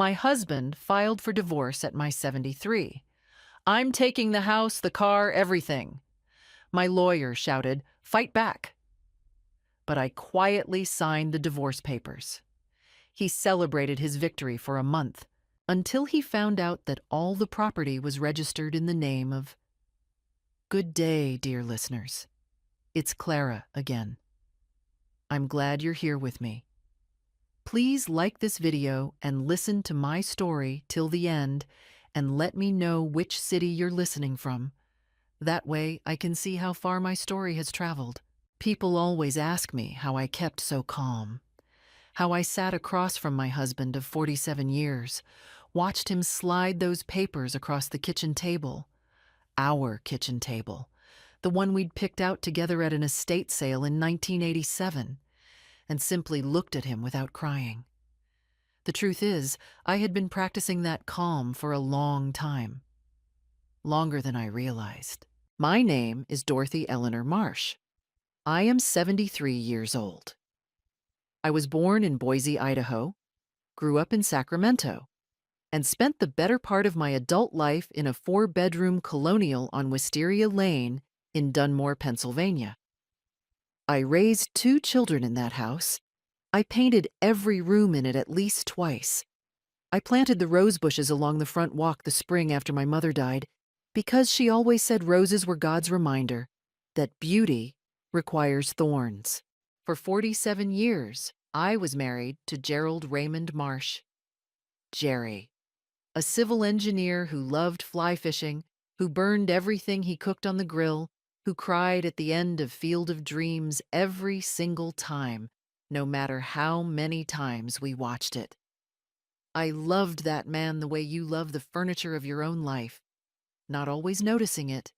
My husband filed for divorce at my 73. I'm taking the house, the car, everything. My lawyer shouted, "Fight back." But I quietly signed the divorce papers. He celebrated his victory for a month, until he found out that all the property was registered in the name of... Good day, dear listeners. It's Clara again. I'm glad you're here with me. Please like this video and listen to my story till the end, and let me know which city you're listening from. That way I can see how far my story has traveled. People always ask me how I kept so calm, how I sat across from my husband of 47 years, watched him slide those papers across the kitchen table, our kitchen table, the one we'd picked out together at an estate sale in 1987, and simply looked at him without crying. The truth is, I had been practicing that calm for a long time, longer than I realized. My name is Dorothy Eleanor Marsh. I am 73 years old. I was born in Boise, Idaho, grew up in Sacramento, and spent the better part of my adult life in a 4-bedroom colonial on Wisteria Lane in Dunmore, Pennsylvania. I raised 2 children in that house. I painted every room in it at least twice. I planted the rose bushes along the front walk the spring after my mother died, because she always said roses were God's reminder that beauty requires thorns. For 47 years, I was married to Gerald Raymond Marsh. Jerry, a civil engineer who loved fly fishing, who burned everything he cooked on the grill, who cried at the end of Field of Dreams every single time, no matter how many times we watched it. I loved that man the way you love the furniture of your own life, not always noticing it,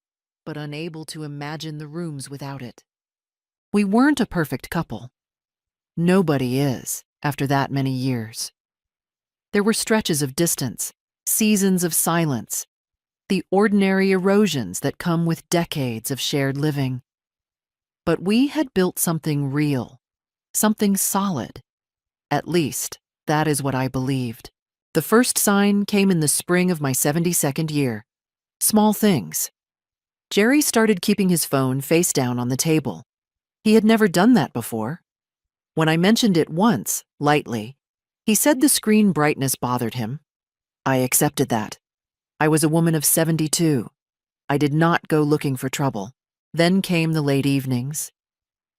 but unable to imagine the rooms without it. We weren't a perfect couple. Nobody is, after that many years. There were stretches of distance, seasons of silence, the ordinary erosions that come with decades of shared living. But we had built something real, something solid. At least, that is what I believed. The first sign came in the spring of my 72nd year. Small things. Jerry started keeping his phone face down on the table. He had never done that before. When I mentioned it once, lightly, he said the screen brightness bothered him. I accepted that. I was a woman of 72. I did not go looking for trouble. Then came the late evenings.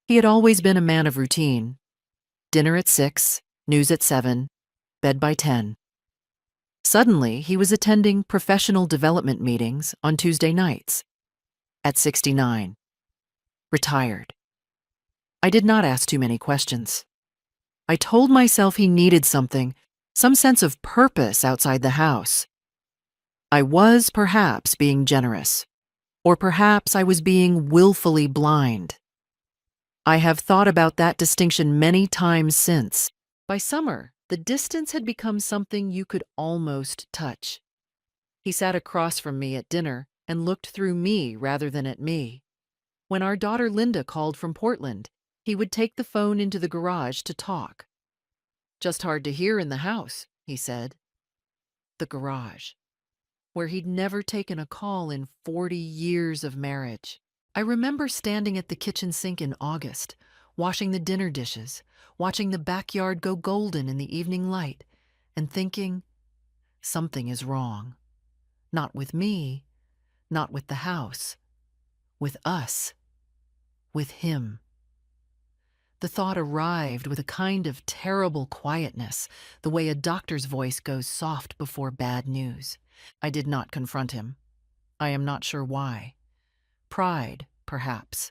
He had always been a man of routine. Dinner at 6, news at 7, bed by 10. Suddenly, he was attending professional development meetings on Tuesday nights. At 69. Retired. I did not ask too many questions. I told myself he needed something, some sense of purpose outside the house. I was perhaps being generous, or perhaps I was being willfully blind. I have thought about that distinction many times since. By summer, the distance had become something you could almost touch. He sat across from me at dinner and looked through me rather than at me. When our daughter Linda called from Portland, he would take the phone into the garage to talk. "Just hard to hear in the house," he said. The garage, where he'd never taken a call in 40 years of marriage. I remember standing at the kitchen sink in August, washing the dinner dishes, watching the backyard go golden in the evening light, and thinking, something is wrong. Not with me, not with the house, with us, with him. The thought arrived with a kind of terrible quietness, the way a doctor's voice goes soft before bad news. I did not confront him. I am not sure why. Pride, perhaps,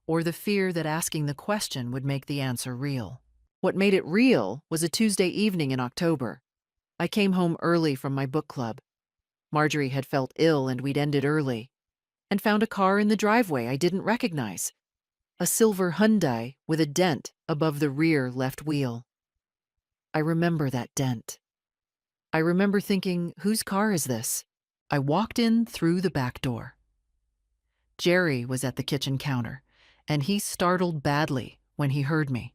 or the fear that asking the question would make the answer real. What made it real was a Tuesday evening in October. I came home early from my book club. Marjorie had felt ill and we'd ended early, and found a car in the driveway I didn't recognize. A silver Hyundai with a dent above the rear left wheel. I remember that dent. I remember thinking, whose car is this? I walked in through the back door. Jerry was at the kitchen counter, and he startled badly when he heard me.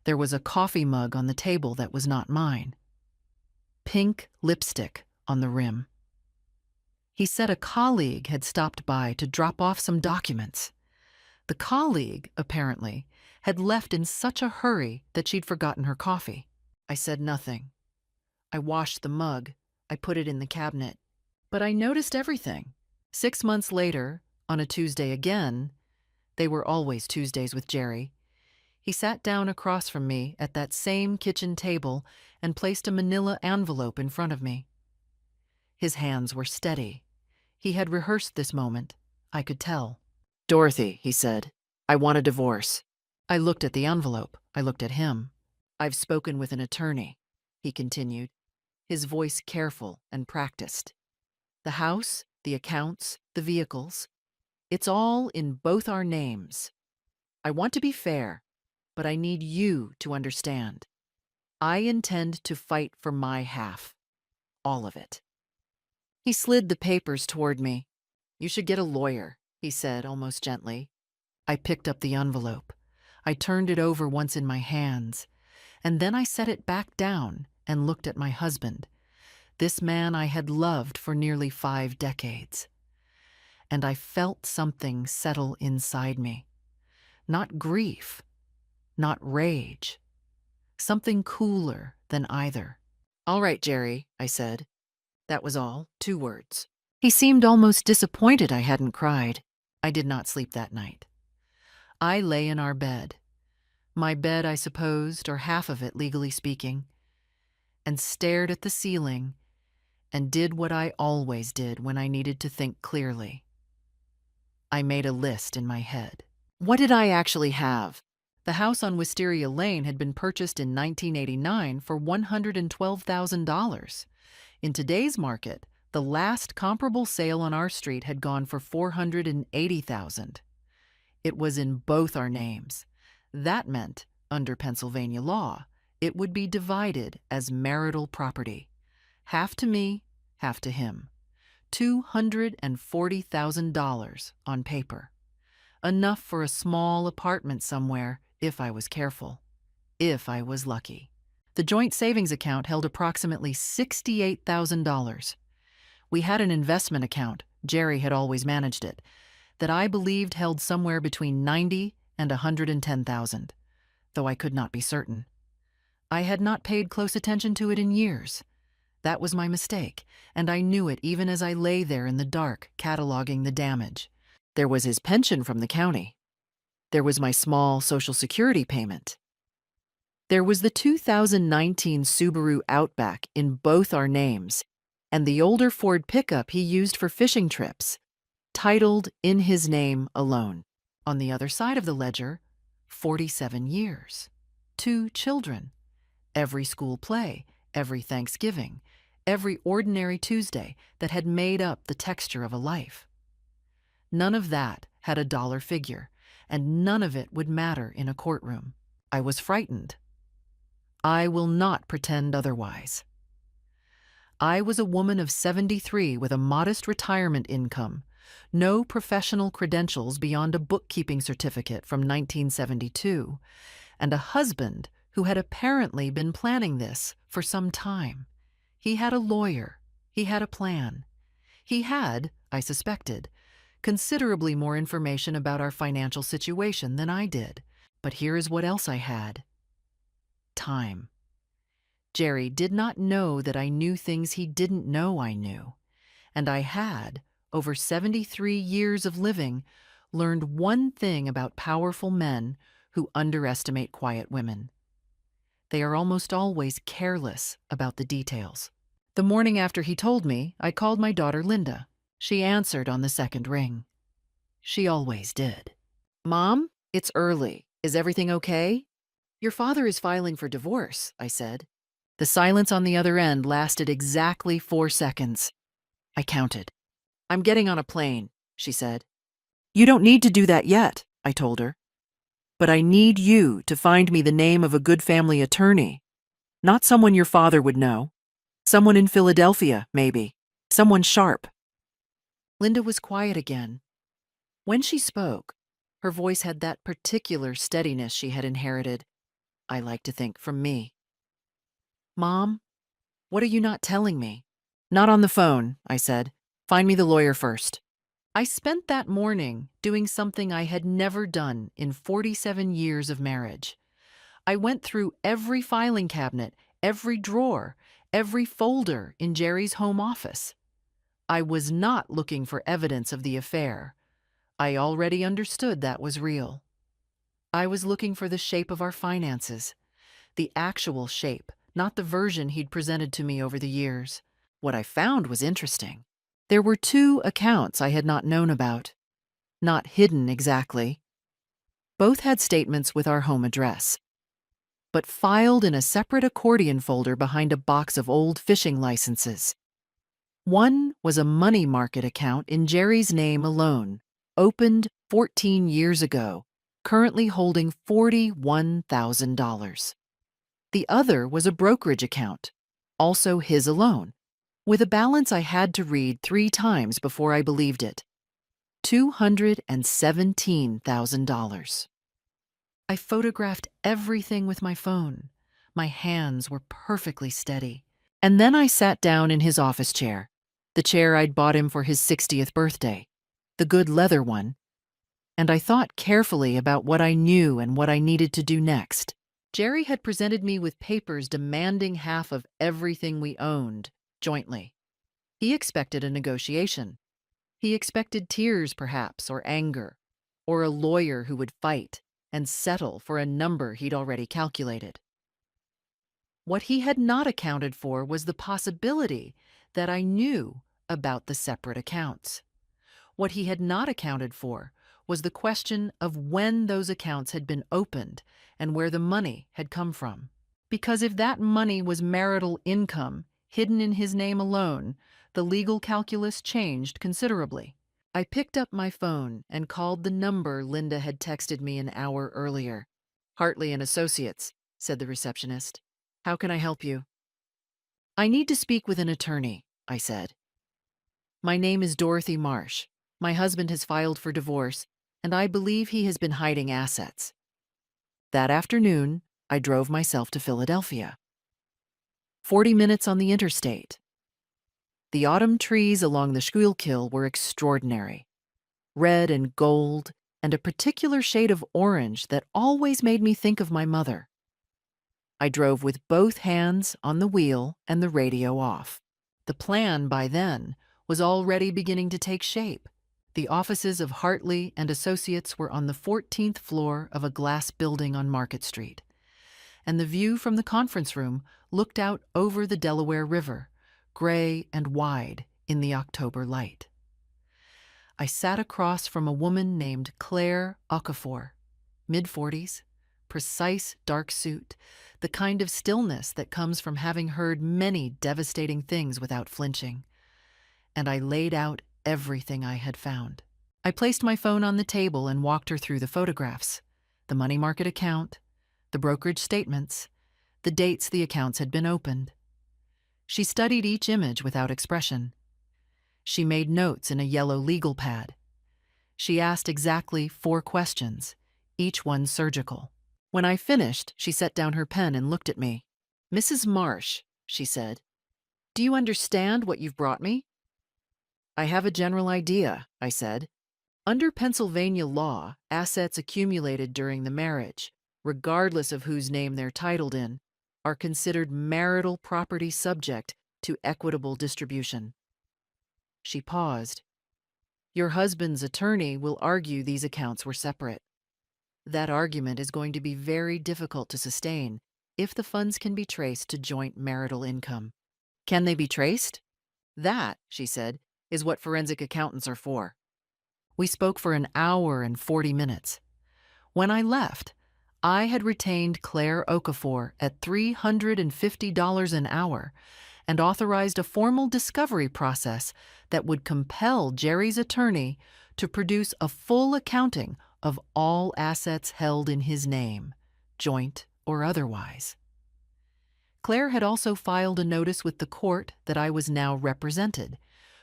There was a coffee mug on the table that was not mine. pink lipstick on the rim. He said a colleague had stopped by to drop off some documents. The colleague, apparently, had left in such a hurry that she'd forgotten her coffee. I said nothing. I washed the mug. I put it in the cabinet. But I noticed everything. 6 months later, on a Tuesday again, they were always Tuesdays with Jerry, he sat down across from me at that same kitchen table and placed a manila envelope in front of me. His hands were steady. He had rehearsed this moment, I could tell. "Dorothy," he said, "I want a divorce." I looked at the envelope. I looked at him. "I've spoken with an attorney," he continued, his voice careful and practiced. "The house, the accounts, the vehicles, it's all in both our names. I want to be fair, but I need you to understand. I intend to fight for my half. All of it." He slid the papers toward me. "You should get a lawyer," he said almost gently. I picked up the envelope. I turned it over once in my hands, and then I set it back down and looked at my husband, this man I had loved for nearly 5 decades. And I felt something settle inside me. Not grief, not rage. Something cooler than either. "All right, Jerry," I said. That was all, 2 words. He seemed almost disappointed I hadn't cried. I did not sleep that night. I lay in our bed. My bed, I supposed, or half of it, legally speaking, and stared at the ceiling and did what I always did when I needed to think clearly. I made a list in my head. What did I actually have? The house on Wisteria Lane had been purchased in 1989 for $112,000. In today's market, the last comparable sale on our street had gone for $480,000. It was in both our names. That meant, under Pennsylvania law, it would be divided as marital property. Half to me, half to him. $240,000 on paper. Enough for a small apartment somewhere if I was careful, if I was lucky. The joint savings account held approximately $68,000. We had an investment account, Jerry had always managed it, that I believed held somewhere between $90,000 and $110,000, though I could not be certain. I had not paid close attention to it in years. That was my mistake, and I knew it even as I lay there in the dark, cataloging the damage. There was his pension from the county. There was my small Social Security payment. There was the 2019 Subaru Outback in both our names, and the older Ford pickup he used for fishing trips, titled in his name alone. On the other side of the ledger, 47 years. 2 children. Every school play, every Thanksgiving, every ordinary Tuesday that had made up the texture of a life. None of that had a dollar figure, and none of it would matter in a courtroom. I was frightened. I will not pretend otherwise. I was a woman of 73 with a modest retirement income, no professional credentials beyond a bookkeeping certificate from 1972, and a husband who had apparently been planning this for some time. He had a lawyer. He had a plan. He had, I suspected, considerably more information about our financial situation than I did. But here is what else I had. Time. Jerry did not know that I knew things he didn't know I knew, and I had, over 73 years of living, learned one thing about powerful men who underestimate quiet women. They are almost always careless about the details. The morning after he told me, I called my daughter Linda. She answered on the second ring. She always did. "Mom, it's early. Is everything okay?" "Your father is filing for divorce," I said. The silence on the other end lasted exactly 4 seconds. I counted. "I'm getting on a plane," she said. "You don't need to do that yet," I told her. "But I need you to find me the name of a good family attorney. Not someone your father would know. Someone in Philadelphia, maybe. Someone sharp." Linda was quiet again. When she spoke, her voice had that particular steadiness she had inherited, I like to think, from me. "Mom, What are you not telling me? Not on the phone, I said. Find me the lawyer first. I spent that morning doing something I had never done in 47 years of marriage. I went through every filing cabinet, every drawer, every folder in Jerry's home office. I was not looking for evidence of the affair. I already understood that was real. I was looking for the shape of our finances, the actual shape, not the version he'd presented to me over the years. What I found was interesting. There were two accounts I had not known about. Not hidden exactly. Both had statements with our home address, but filed in a separate accordion folder behind a box of old fishing licenses. One was a money market account in Jerry's name alone, opened 14 years ago, currently holding $41,000. The other was a brokerage account, also his alone, with a balance I had to read 3 times before I believed it. $217,000. I photographed everything with my phone. My hands were perfectly steady. And then I sat down in his office chair, the chair I'd bought him for his 60th birthday, the good leather one, and I thought carefully about what I knew and what I needed to do next. Jerry had presented me with papers demanding half of everything we owned, jointly. He expected a negotiation. He expected tears, perhaps, or anger, or a lawyer who would fight and settle for a number he'd already calculated. What he had not accounted for was the possibility that I knew about the separate accounts. What he had not accounted for was the question of when those accounts had been opened and where the money had come from. Because if that money was marital income hidden in his name alone, the legal calculus changed considerably. I picked up my phone and called the number Linda had texted me an hour earlier. "Hartley and Associates," said the receptionist. "How can I help you?" "I need to speak with an attorney," I said. "My name is Dorothy Marsh. My husband has filed for divorce, and I believe he has been hiding assets." That afternoon, I drove myself to Philadelphia. 40 minutes on the interstate. The autumn trees along the Schuylkill were extraordinary. Red and gold, and a particular shade of orange that always made me think of my mother. I drove with both hands on the wheel and the radio off. The plan, by then, was already beginning to take shape. The offices of Hartley and Associates were on the 14th floor of a glass building on Market Street, and the view from the conference room looked out over the Delaware River, gray and wide in the October light. I sat across from a woman named Claire Okafor, mid-40s, precise dark suit, the kind of stillness that comes from having heard many devastating things without flinching. And I laid out everything I had found. I placed my phone on the table and walked her through the photographs, the money market account, the brokerage statements, the dates the accounts had been opened. She studied each image without expression. She made notes in a yellow legal pad. She asked exactly 4 questions, each one surgical. When I finished, she set down her pen and looked at me. "Mrs. Marsh," she said, "do you understand what you've brought me?" "I have a general idea," I said. "Under Pennsylvania law, assets accumulated during the marriage, regardless of whose name they're titled in, are considered marital property subject to equitable distribution." She paused. "Your husband's attorney will argue these accounts were separate. That argument is going to be very difficult to sustain if the funds can be traced to joint marital income." "Can they be traced?" "That," she said, "is what forensic accountants are for." We spoke for an hour and 40 minutes. When I left, I had retained Claire Okafor at $350 an hour and authorized a formal discovery process that would compel Jerry's attorney to produce a full accounting of all assets held in his name, joint or otherwise. Claire had also filed a notice with the court that I was now represented,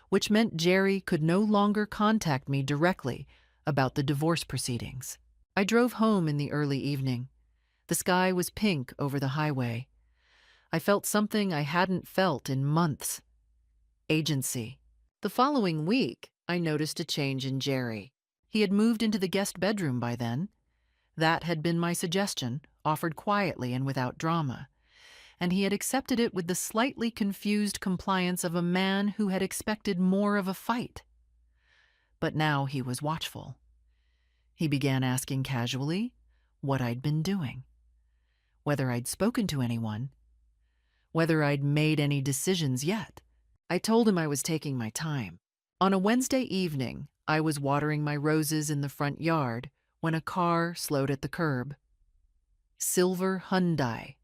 which meant Jerry could no longer contact me directly about the divorce proceedings. I drove home in the early evening. The sky was pink over the highway. I felt something I hadn't felt in months. Agency. The following week, I noticed a change in Jerry. He had moved into the guest bedroom by then. That had been my suggestion, offered quietly and without drama, and he had accepted it with the slightly confused compliance of a man who had expected more of a fight. But now he was watchful. He began asking casually what I'd been doing, whether I'd spoken to anyone, whether I'd made any decisions yet. I told him I was taking my time. On a Wednesday evening, I was watering my roses in the front yard when a car slowed at the curb. Silver Hyundai,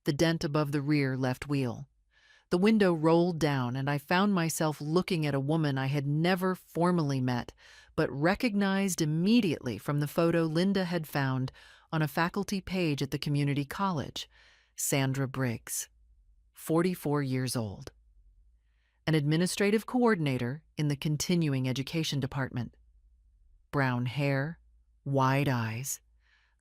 the dent above the rear left wheel. The window rolled down, and I found myself looking at a woman I had never formally met, but recognized immediately from the photo Linda had found on a faculty page at the community college. Sandra Briggs, 44 years old. An administrative coordinator in the continuing education department. Brown hair, wide eyes,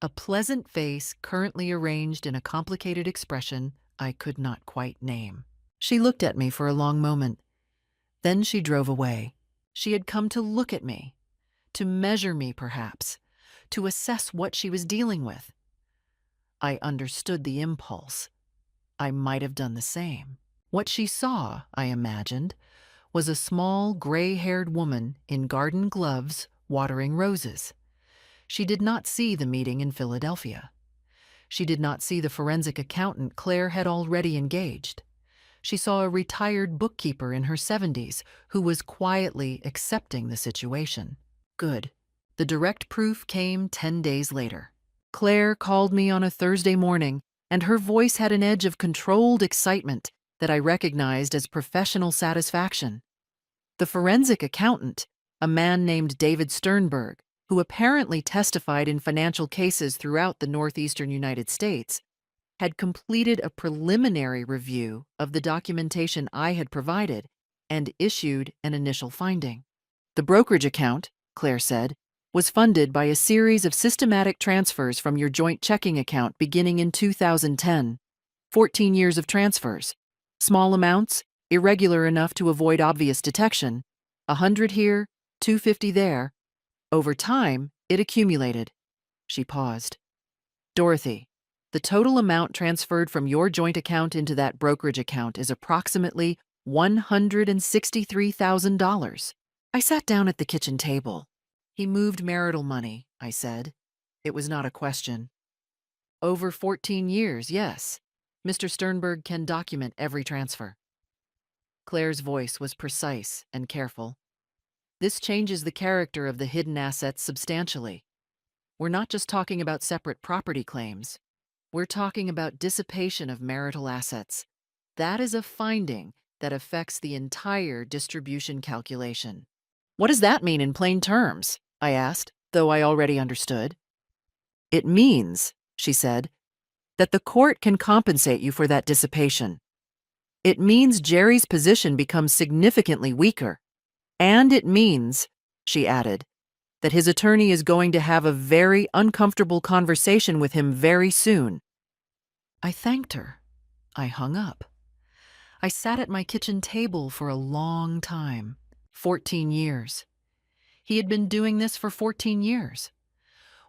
a pleasant face currently arranged in a complicated expression I could not quite name. She looked at me for a long moment. Then she drove away. She had come to look at me, to measure me perhaps, to assess what she was dealing with. I understood the impulse. I might have done the same. What she saw, I imagined, was a small gray-haired woman in garden gloves watering roses. She did not see the meeting in Philadelphia. She did not see the forensic accountant Claire had already engaged. She saw a retired bookkeeper in her 70s who was quietly accepting the situation. Good. The direct proof came 10 days later. Claire called me on a Thursday morning, and her voice had an edge of controlled excitement that I recognized as professional satisfaction. The forensic accountant, a man named David Sternberg, who apparently testified in financial cases throughout the northeastern United States, had completed a preliminary review of the documentation I had provided and issued an initial finding. The brokerage account, Claire said, was funded by a series of systematic transfers from your joint checking account beginning in 2010. 14 years of transfers. Small amounts, irregular enough to avoid obvious detection. 100 here, 250 there. Over time, it accumulated. She paused. Dorothy, the total amount transferred from your joint account into that brokerage account is approximately $163,000. I sat down at the kitchen table. He moved marital money, I said. It was not a question. Over 14 years, yes. Mr. Sternberg can document every transfer. Claire's voice was precise and careful. This changes the character of the hidden assets substantially. We're not just talking about separate property claims. We're talking about dissipation of marital assets. That is a finding that affects the entire distribution calculation. What does that mean in plain terms? I asked, though I already understood. It means, she said, that the court can compensate you for that dissipation. It means Jerry's position becomes significantly weaker. And it means, she added, that his attorney is going to have a very uncomfortable conversation with him very soon. I thanked her. I hung up. I sat at my kitchen table for a long time, 14 years. He had been doing this for 14 years.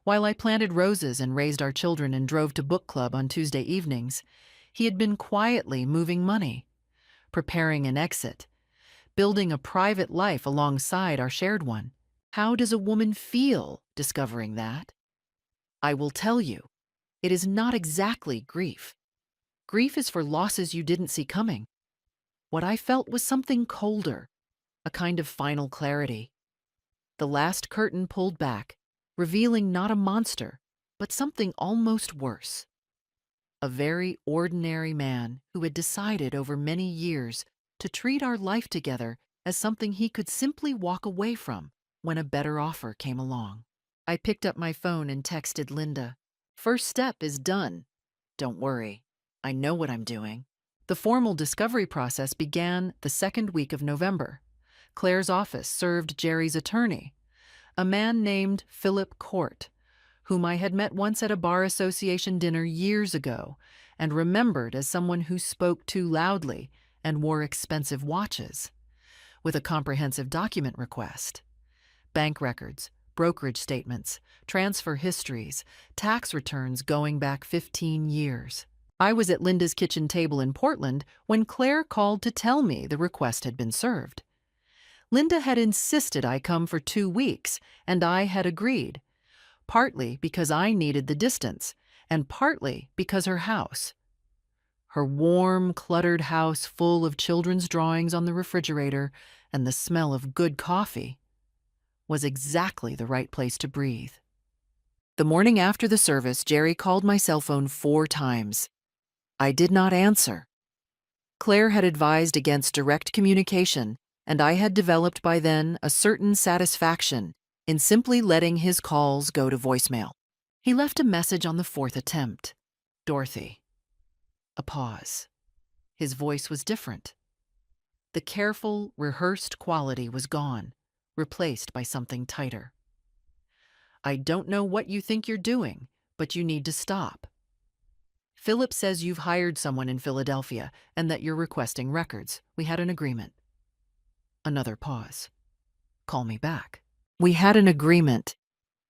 While I planted roses and raised our children and drove to book club on Tuesday evenings, he had been quietly moving money, preparing an exit, building a private life alongside our shared one. How does a woman feel discovering that? I will tell you, it is not exactly grief. Grief is for losses you didn't see coming. What I felt was something colder, a kind of final clarity. The last curtain pulled back, revealing not a monster, but something almost worse. A very ordinary man who had decided over many years to treat our life together as something he could simply walk away from when a better offer came along. I picked up my phone and texted Linda. First step is done. Don't worry. I know what I'm doing. The formal discovery process began the second week of November. Claire's office served Jerry's attorney, a man named Philip Court, whom I had met once at a bar association dinner years ago and remembered as someone who spoke too loudly and wore expensive watches, with a comprehensive document request. Bank records, brokerage statements, transfer histories, tax returns going back 15 years. I was at Linda's kitchen table in Portland when Claire called to tell me the request had been served. Linda had insisted I come for 2 weeks, and I had agreed, partly because I needed the distance, and partly because her house, her warm, cluttered house full of children's drawings on the refrigerator and the smell of good coffee, was exactly the right place to breathe. The morning after the service, Jerry called my cell phone 4 times. I did not answer. Claire had advised against direct communication, and I had developed by then a certain satisfaction in simply letting his calls go to voicemail. He left a message on the 4th attempt. Dorothy. A pause. His voice was different. The careful, rehearsed quality was gone, replaced by something tighter. I don't know what you think you're doing, but you need to stop. Philip says you've hired someone in Philadelphia and that you're requesting records. We had an agreement. Another pause. Call me back. We had an agreement,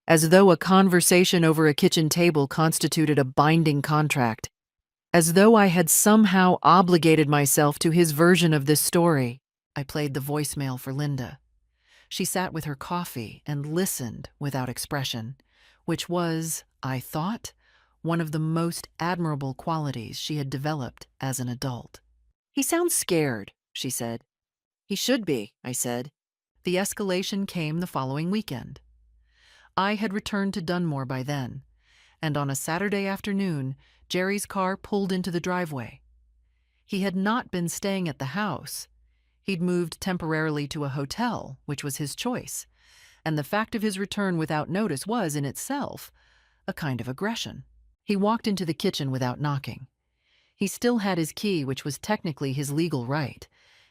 as though a conversation over a kitchen table constituted a binding contract, as though I had somehow obligated myself to his version of this story. I played the voicemail for Linda. She sat with her coffee and listened without expression, which was, I thought, one of the most admirable qualities she had developed as an adult. He sounds scared, she said. He should be, I said. The escalation came the following weekend. I had returned to Dunmore by then, and on a Saturday afternoon, Jerry's car pulled into the driveway. He had not been staying at the house. He'd moved temporarily to a hotel, which was his choice, and the fact of his return without notice was, in itself, a kind of aggression. He walked into the kitchen without knocking. He still had his key, which was technically his legal right,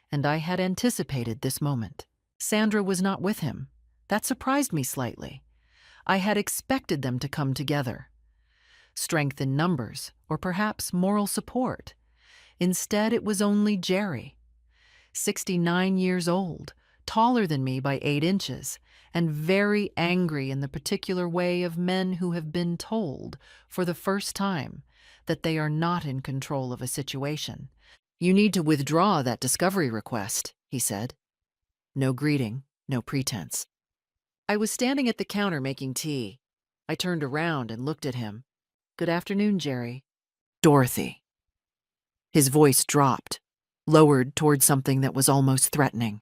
and I had anticipated this moment. Sandra was not with him. That surprised me slightly. I had expected them to come together. Strength in numbers, or perhaps moral support. Instead, it was only Jerry. 69 years old, taller than me by 8 inches, and very angry in the particular way of men who have been told, for the first time, that they are not in control of a situation. You need to withdraw that discovery request, he said. No greeting, no pretense. I was standing at the counter making tea. I turned around and looked at him. Good afternoon, Jerry. Dorothy. His voice dropped, lowered toward something that was almost threatening.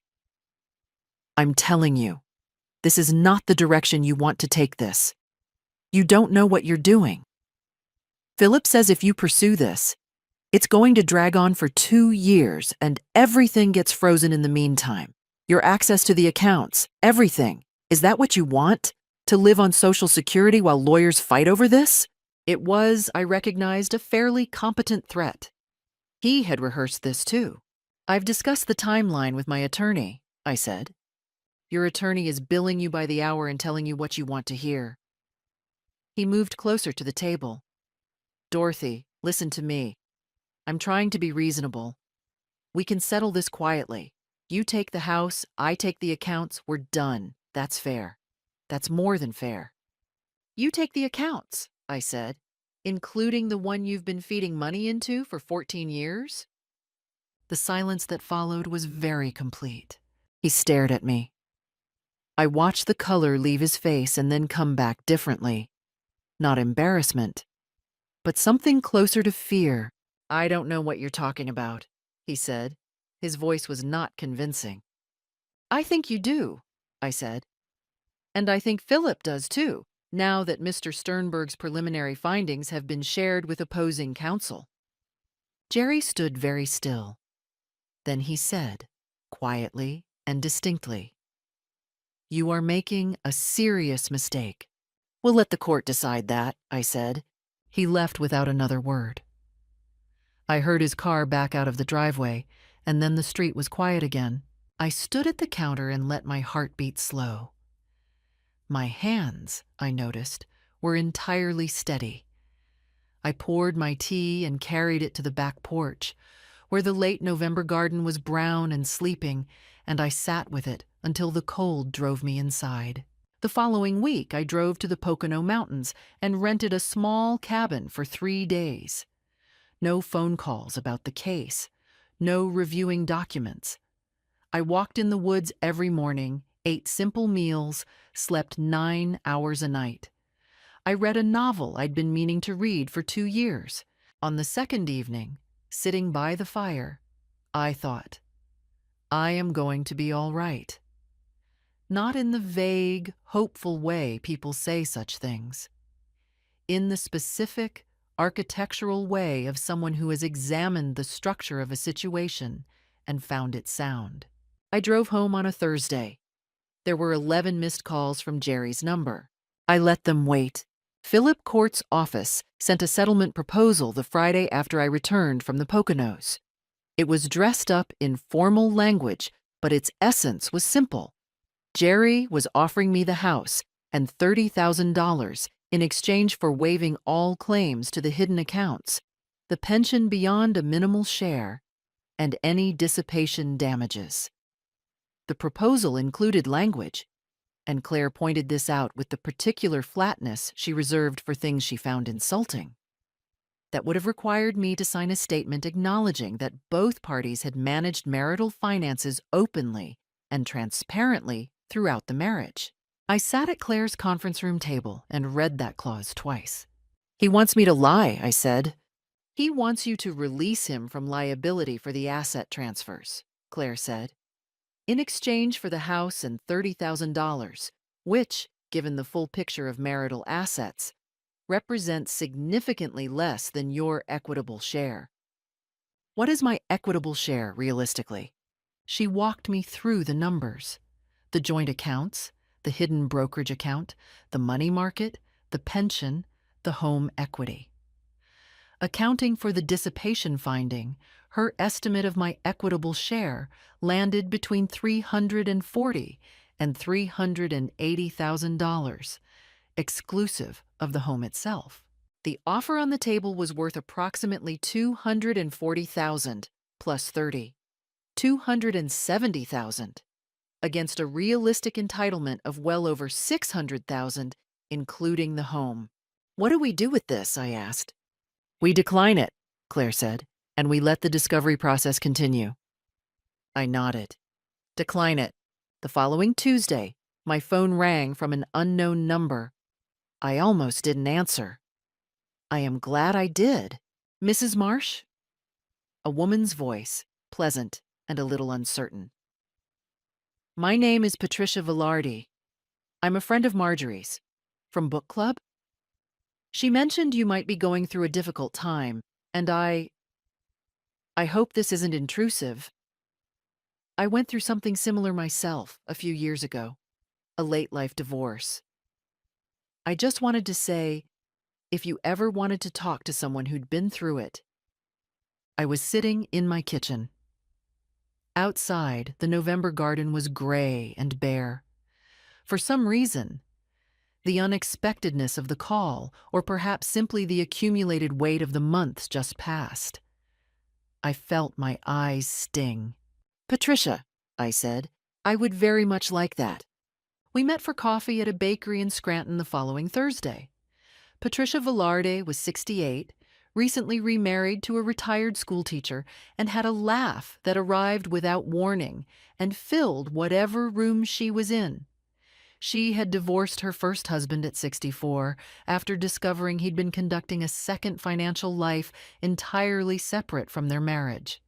I'm telling you, this is not the direction you want to take this. You don't know what you're doing. Philip says if you pursue this, it's going to drag on for 2 years and everything gets frozen in the meantime. Your access to the accounts, everything. Is that what you want? To live on Social Security while lawyers fight over this? It was, I recognized, a fairly competent threat. He had rehearsed this too. I've discussed the timeline with my attorney, I said. Your attorney is billing you by the hour and telling you what you want to hear. He moved closer to the table. Dorothy, listen to me. I'm trying to be reasonable. We can settle this quietly. You take the house, I take the accounts, we're done. That's fair. That's more than fair. You take the accounts, I said, including the one you've been feeding money into for 14 years? The silence that followed was very complete. He stared at me. I watched the color leave his face and then come back differently. Not embarrassment, but something closer to fear. I don't know what you're talking about, he said. His voice was not convincing. I think you do, I said. And I think Philip does too, now that Mr. Sternberg's preliminary findings have been shared with opposing counsel. Jerry stood very still. Then he said, quietly and distinctly, You are making a serious mistake. We'll let the court decide that, I said. He left without another word. I heard his car back out of the driveway, and then the street was quiet again. I stood at the counter and let my heart beat slow. My hands, I noticed, were entirely steady. I poured my tea and carried it to the back porch, where the late November garden was brown and sleeping, and I sat with it until the cold drove me inside. The following week, I drove to the Pocono Mountains and rented a small cabin for 3 days. No phone calls about the case, no reviewing documents. I walked in the woods every morning, ate simple meals, slept 9 hours a night. I read a novel I'd been meaning to read for 2 years. On the second evening, sitting by the fire, I thought, I am going to be all right. Not in the vague, hopeful way people say such things. In the specific, architectural way of someone who has examined the structure of a situation and found it sound. I drove home on a Thursday. There were 11 missed calls from Jerry's number. I let them wait. Philip Court's office sent a settlement proposal the Friday after I returned from the Poconos. It was dressed up in formal language, but its essence was simple. Jerry was offering me the house and $30,000 in exchange for waiving all claims to the hidden accounts, the pension beyond a minimal share, and any dissipation damages. The proposal included language, and Claire pointed this out with the particular flatness she reserved for things she found insulting, that would have required me to sign a statement acknowledging that both parties had managed marital finances openly and transparently throughout the marriage. I sat at Claire's conference room table and read that clause twice. He wants me to lie, I said. He wants you to release him from liability for the asset transfers, Claire said, in exchange for the house and $30,000, which, given the full picture of marital assets, represents significantly less than your equitable share. What is my equitable share, realistically? She walked me through the numbers. The joint accounts, the hidden brokerage account, the money market, the pension, the home equity. Accounting for the dissipation finding, her estimate of my equitable share landed between $340,000 and $380,000, exclusive of the home itself. The offer on the table was worth approximately $240,000 plus $30,000, $270,000, against a realistic entitlement of well over $600,000, including the home. What do we do with this? I asked. We decline it, Claire said, and we let the discovery process continue. I nodded. Decline it. The following Tuesday, my phone rang from an unknown number. I almost didn't answer. I am glad I did. Mrs. Marsh? A woman's voice, pleasant and a little uncertain. My name is Patricia Velarde. I'm a friend of Marjorie's. From book club? She mentioned you might be going through a difficult time, and I hope this isn't intrusive. I went through something similar myself a few years ago, a late-life divorce. I just wanted to say, if you ever wanted to talk to someone who'd been through it. I was sitting in my kitchen. Outside, the November garden was gray and bare. For some reason, the unexpectedness of the call, or perhaps simply the accumulated weight of the months just past, I felt my eyes sting. Patricia, I said, I would very much like that. We met for coffee at a bakery in Scranton the following Thursday. Patricia Velarde was 68, recently remarried to a retired schoolteacher, and had a laugh that arrived without warning and filled whatever room she was in. She had divorced her first husband at 64 after discovering he'd been conducting a second financial life entirely separate from their marriage.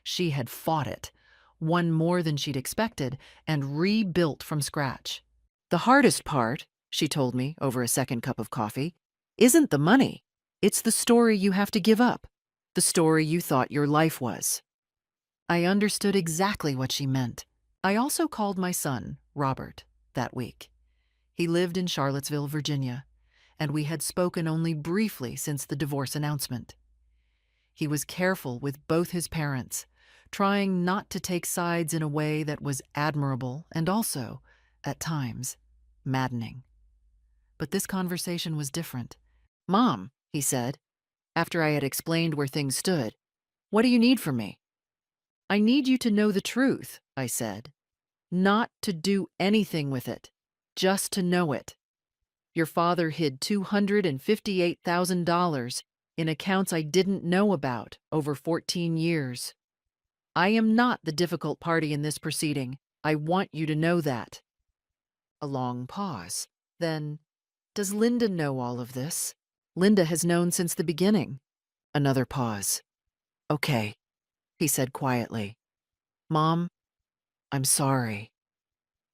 She had fought it, won more than she'd expected, and rebuilt from scratch. The hardest part, she told me over a second cup of coffee, isn't the money. It's the story you have to give up, the story you thought your life was. I understood exactly what she meant. I also called my son, Robert, that week. He lived in Charlottesville, Virginia, and we had spoken only briefly since the divorce announcement. He was careful with both his parents, trying not to take sides in a way that was admirable and also, at times, maddening. But this conversation was different. "Mom," he said, after I had explained where things stood, "what do you need from me?" "I need you to know the truth," I said. "Not to do anything with it, just to know it. Your father hid $258,000 in accounts I didn't know about over 14 years. I am not the difficult party in this proceeding. I want you to know that." A long pause. Then, "Does Linda know all of this?" "Linda has known since the beginning." Another pause. "Okay," he said quietly. "Mom, I'm sorry.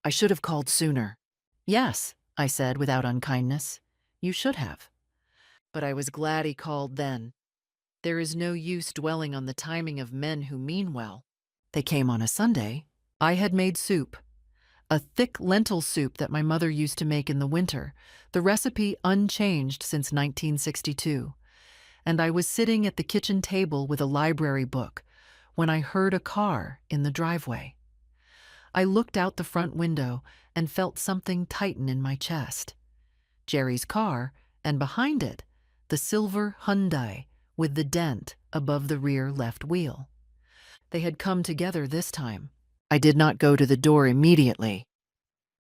I should have called sooner." "Yes," I said without unkindness. "You should have." But I was glad he called then. There is no use dwelling on the timing of men who mean well. They came on a Sunday. I had made soup, a thick lentil soup that my mother used to make in the winter, the recipe unchanged since 1962. And I was sitting at the kitchen table with a library book when I heard a car in the driveway. I looked out the front window and felt something tighten in my chest. Jerry's car, and behind it, the silver Hyundai with the dent above the rear left wheel. They had come together this time. I did not go to the door immediately.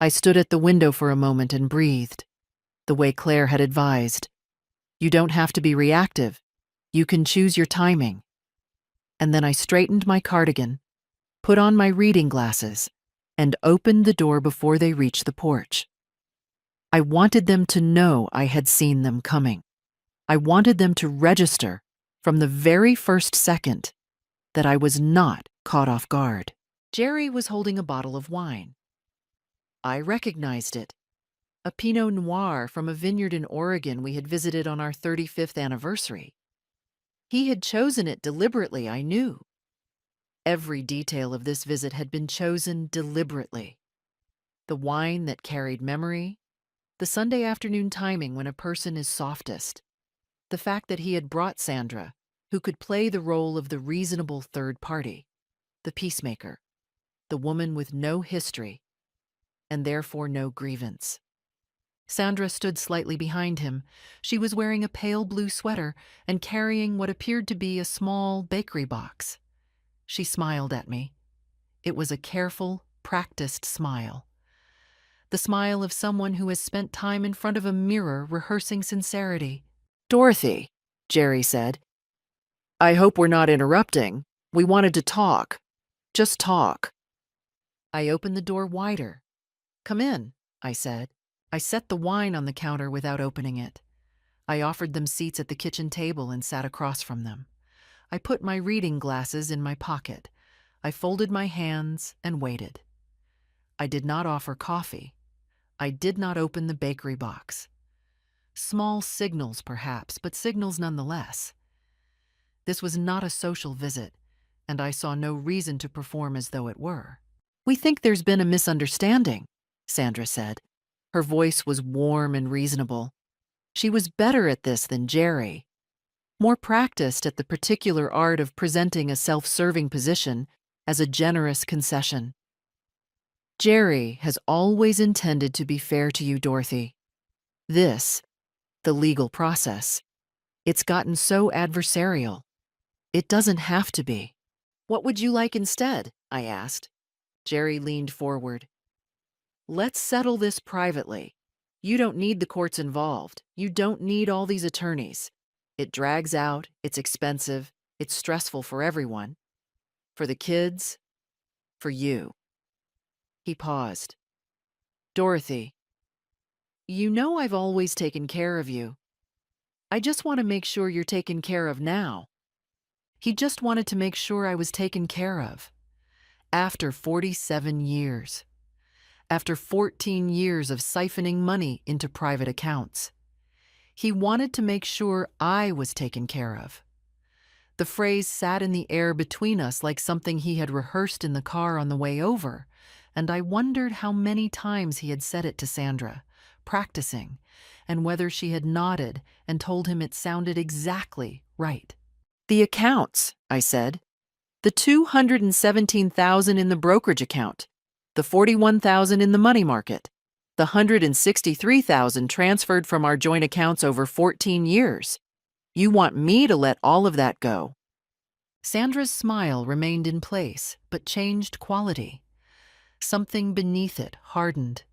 I stood at the window for a moment and breathed, the way Claire had advised. You don't have to be reactive. You can choose your timing. And then I straightened my cardigan, put on my reading glasses, and opened the door before they reached the porch. I wanted them to know I had seen them coming. I wanted them to register from the very first second that I was not caught off guard. Jerry was holding a bottle of wine. I recognized it. A Pinot Noir from a vineyard in Oregon we had visited on our 35th anniversary. He had chosen it deliberately, I knew. Every detail of this visit had been chosen deliberately. The wine that carried memory, the Sunday afternoon timing when a person is softest, the fact that he had brought Sandra, who could play the role of the reasonable third party, the peacemaker, the woman with no history, and therefore no grievance. Sandra stood slightly behind him. She was wearing a pale blue sweater and carrying what appeared to be a small bakery box. She smiled at me. It was a careful, practiced smile. The smile of someone who has spent time in front of a mirror rehearsing sincerity. "Dorothy," Jerry said, "I hope we're not interrupting. We wanted to talk. Just talk." I opened the door wider. "Come in," I said. I set the wine on the counter without opening it. I offered them seats at the kitchen table and sat across from them. I put my reading glasses in my pocket. I folded my hands and waited. I did not offer coffee. I did not open the bakery box. Small signals, perhaps, but signals nonetheless. This was not a social visit, and I saw no reason to perform as though it were. "We think there's been a misunderstanding," Sandra said. Her voice was warm and reasonable. She was better at this than Jerry, more practiced at the particular art of presenting a self-serving position as a generous concession. "Jerry has always intended to be fair to you, Dorothy. This, the legal process, it's gotten so adversarial. It doesn't have to be." "What would you like instead?" I asked. Jerry leaned forward. "Let's settle this privately. You don't need the courts involved. You don't need all these attorneys. It drags out, it's expensive, it's stressful for everyone. For the kids, for you." He paused. "Dorothy, you know I've always taken care of you. I just want to make sure you're taken care of now." He just wanted to make sure I was taken care of. After 47 years. After 14 years of siphoning money into private accounts. He wanted to make sure I was taken care of. The phrase sat in the air between us like something he had rehearsed in the car on the way over, and I wondered how many times he had said it to Sandra, practicing, and whether she had nodded and told him it sounded exactly right. "The accounts," I said. "The $217,000 in the brokerage account, the $41,000 in the money market. The $163,000 transferred from our joint accounts over 14 years. You want me to let all of that go?" Sandra's smile remained in place, but changed quality. Something beneath it hardened.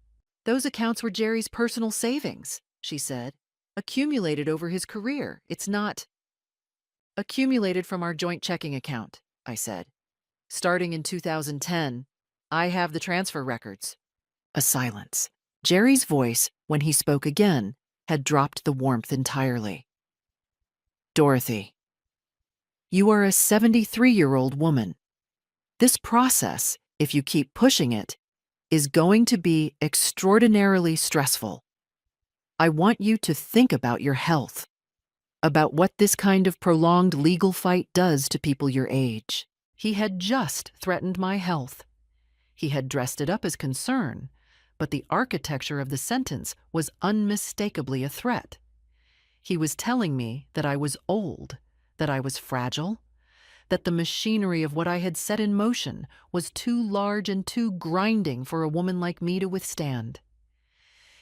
"Those accounts were Jerry's personal savings," she said. "Accumulated over his career. It's not—" "Accumulated from our joint checking account," I said. "Starting in 2010, I have the transfer records." A silence. Jerry's voice, when he spoke again, had dropped the warmth entirely. "Dorothy, you are a 73-year-old woman. This process, if you keep pushing it, is going to be extraordinarily stressful. I want you to think about your health, about what this kind of prolonged legal fight does to people your age." He had just threatened my health. He had dressed it up as concern, but the architecture of the sentence was unmistakably a threat. He was telling me that I was old, that I was fragile, that the machinery of what I had set in motion was too large and too grinding for a woman like me to withstand.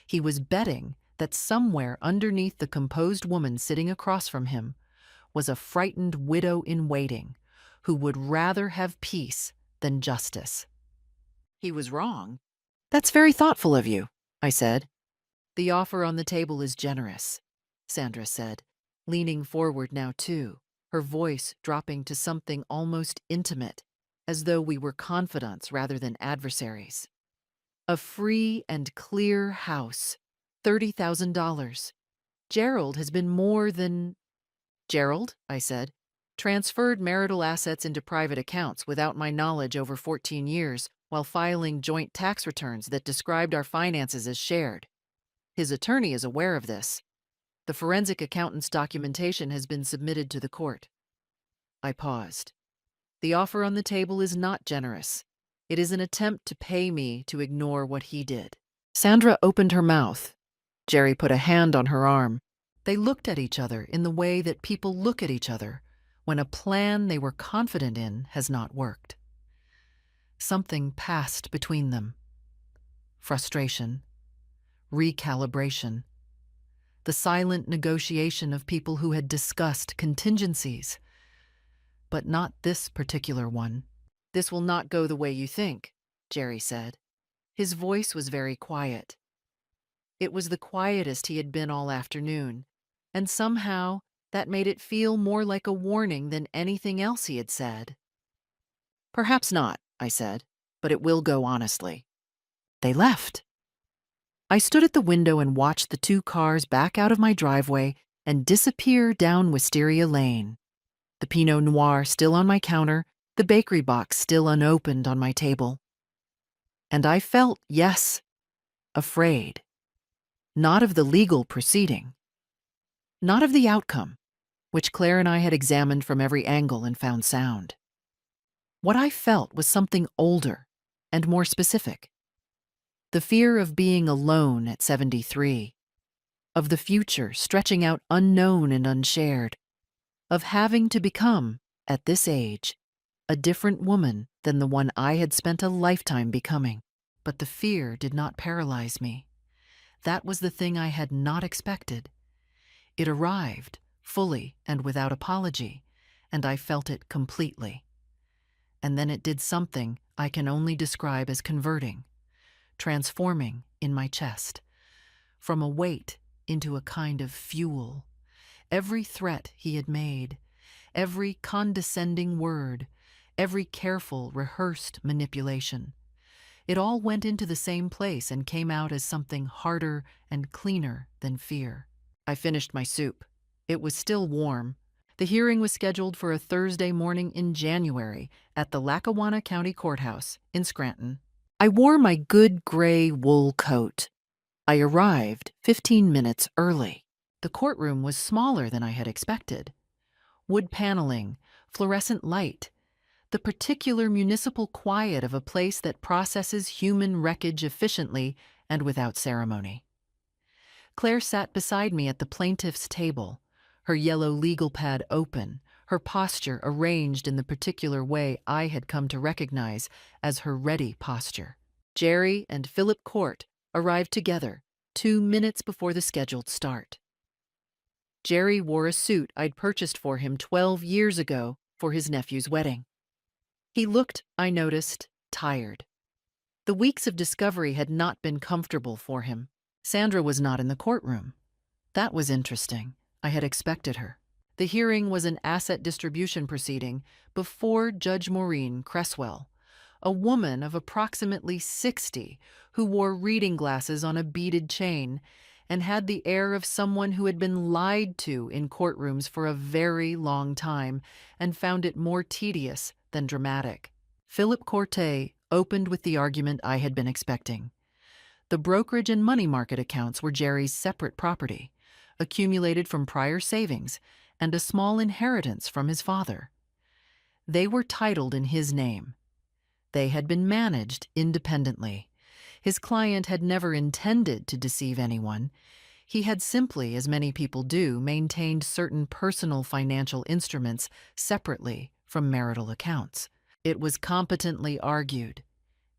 He was betting that somewhere underneath the composed woman sitting across from him was a frightened widow in waiting who would rather have peace than justice. He was wrong. "That's very thoughtful of you," I said. "The offer on the table is generous," Sandra said, leaning forward now too, her voice dropping to something almost intimate, as though we were confidants rather than adversaries. "A free and clear house, $30,000. Gerald has been more than—" "Gerald," I said, "transferred marital assets into private accounts without my knowledge over 14 years while filing joint tax returns that described our finances as shared. His attorney is aware of this. The forensic accountant's documentation has been submitted to the court." I paused. "The offer on the table is not generous. It is an attempt to pay me to ignore what he did." Sandra opened her mouth. Jerry put a hand on her arm. They looked at each other in the way that people look at each other when a plan they were confident in has not worked. Something passed between them. Frustration. Recalibration. The silent negotiation of people who had discussed contingencies. But not this particular one. "This will not go the way you think," Jerry said. His voice was very quiet. It was the quietest he had been all afternoon, and somehow that made it feel more like a warning than anything else he had said. "Perhaps not," I said, "but it will go honestly." They left. I stood at the window and watched the two cars back out of my driveway and disappear down Wisteria Lane. The Pinot Noir still on my counter, the bakery box still unopened on my table. And I felt, yes, afraid. Not of the legal proceeding. Not of the outcome, which Claire and I had examined from every angle and found sound. What I felt was something older and more specific. The fear of being alone at 73, of the future stretching out unknown and unshared, of having to become, at this age, a different woman than the one I had spent a lifetime becoming. But the fear did not paralyze me. That was the thing I had not expected. It arrived, fully and without apology, and I felt it completely. And then it did something I can only describe as converting, transforming in my chest, from a weight into a kind of fuel. Every threat he had made, every condescending word, every careful, rehearsed manipulation, it all went into the same place and came out as something harder and cleaner than fear. I finished my soup. It was still warm. The hearing was scheduled for a Thursday morning in January at the Lackawanna County Courthouse in Scranton. I wore my good gray wool coat. I arrived 15 minutes early. The courtroom was smaller than I had expected. Wood paneling, fluorescent light, the particular municipal quiet of a place that processes human wreckage efficiently and without ceremony. Claire sat beside me at the plaintiff's table, her yellow legal pad open, her posture arranged in the particular way I had come to recognize as her ready posture. Jerry and Philip Court arrived together 2 minutes before the scheduled start. Jerry wore a suit I'd purchased for him 12 years ago for his nephew's wedding. He looked, I noticed, tired. The weeks of discovery had not been comfortable for him. Sandra was not in the courtroom. That was interesting. I had expected her. The hearing was an asset distribution proceeding before Judge Maureen Cresswell, a woman of approximately 60 who wore reading glasses on a beaded chain and had the air of someone who had been lied to in courtrooms for a very long time and found it more tedious than dramatic. Philip Corte opened with the argument I had been expecting. The brokerage and money market accounts were Jerry's separate property, accumulated from prior savings and a small inheritance from his father. They were titled in his name. They had been managed independently. His client had never intended to deceive anyone. He had simply, as many people do, maintained certain personal financial instruments separately from marital accounts. It was competently argued.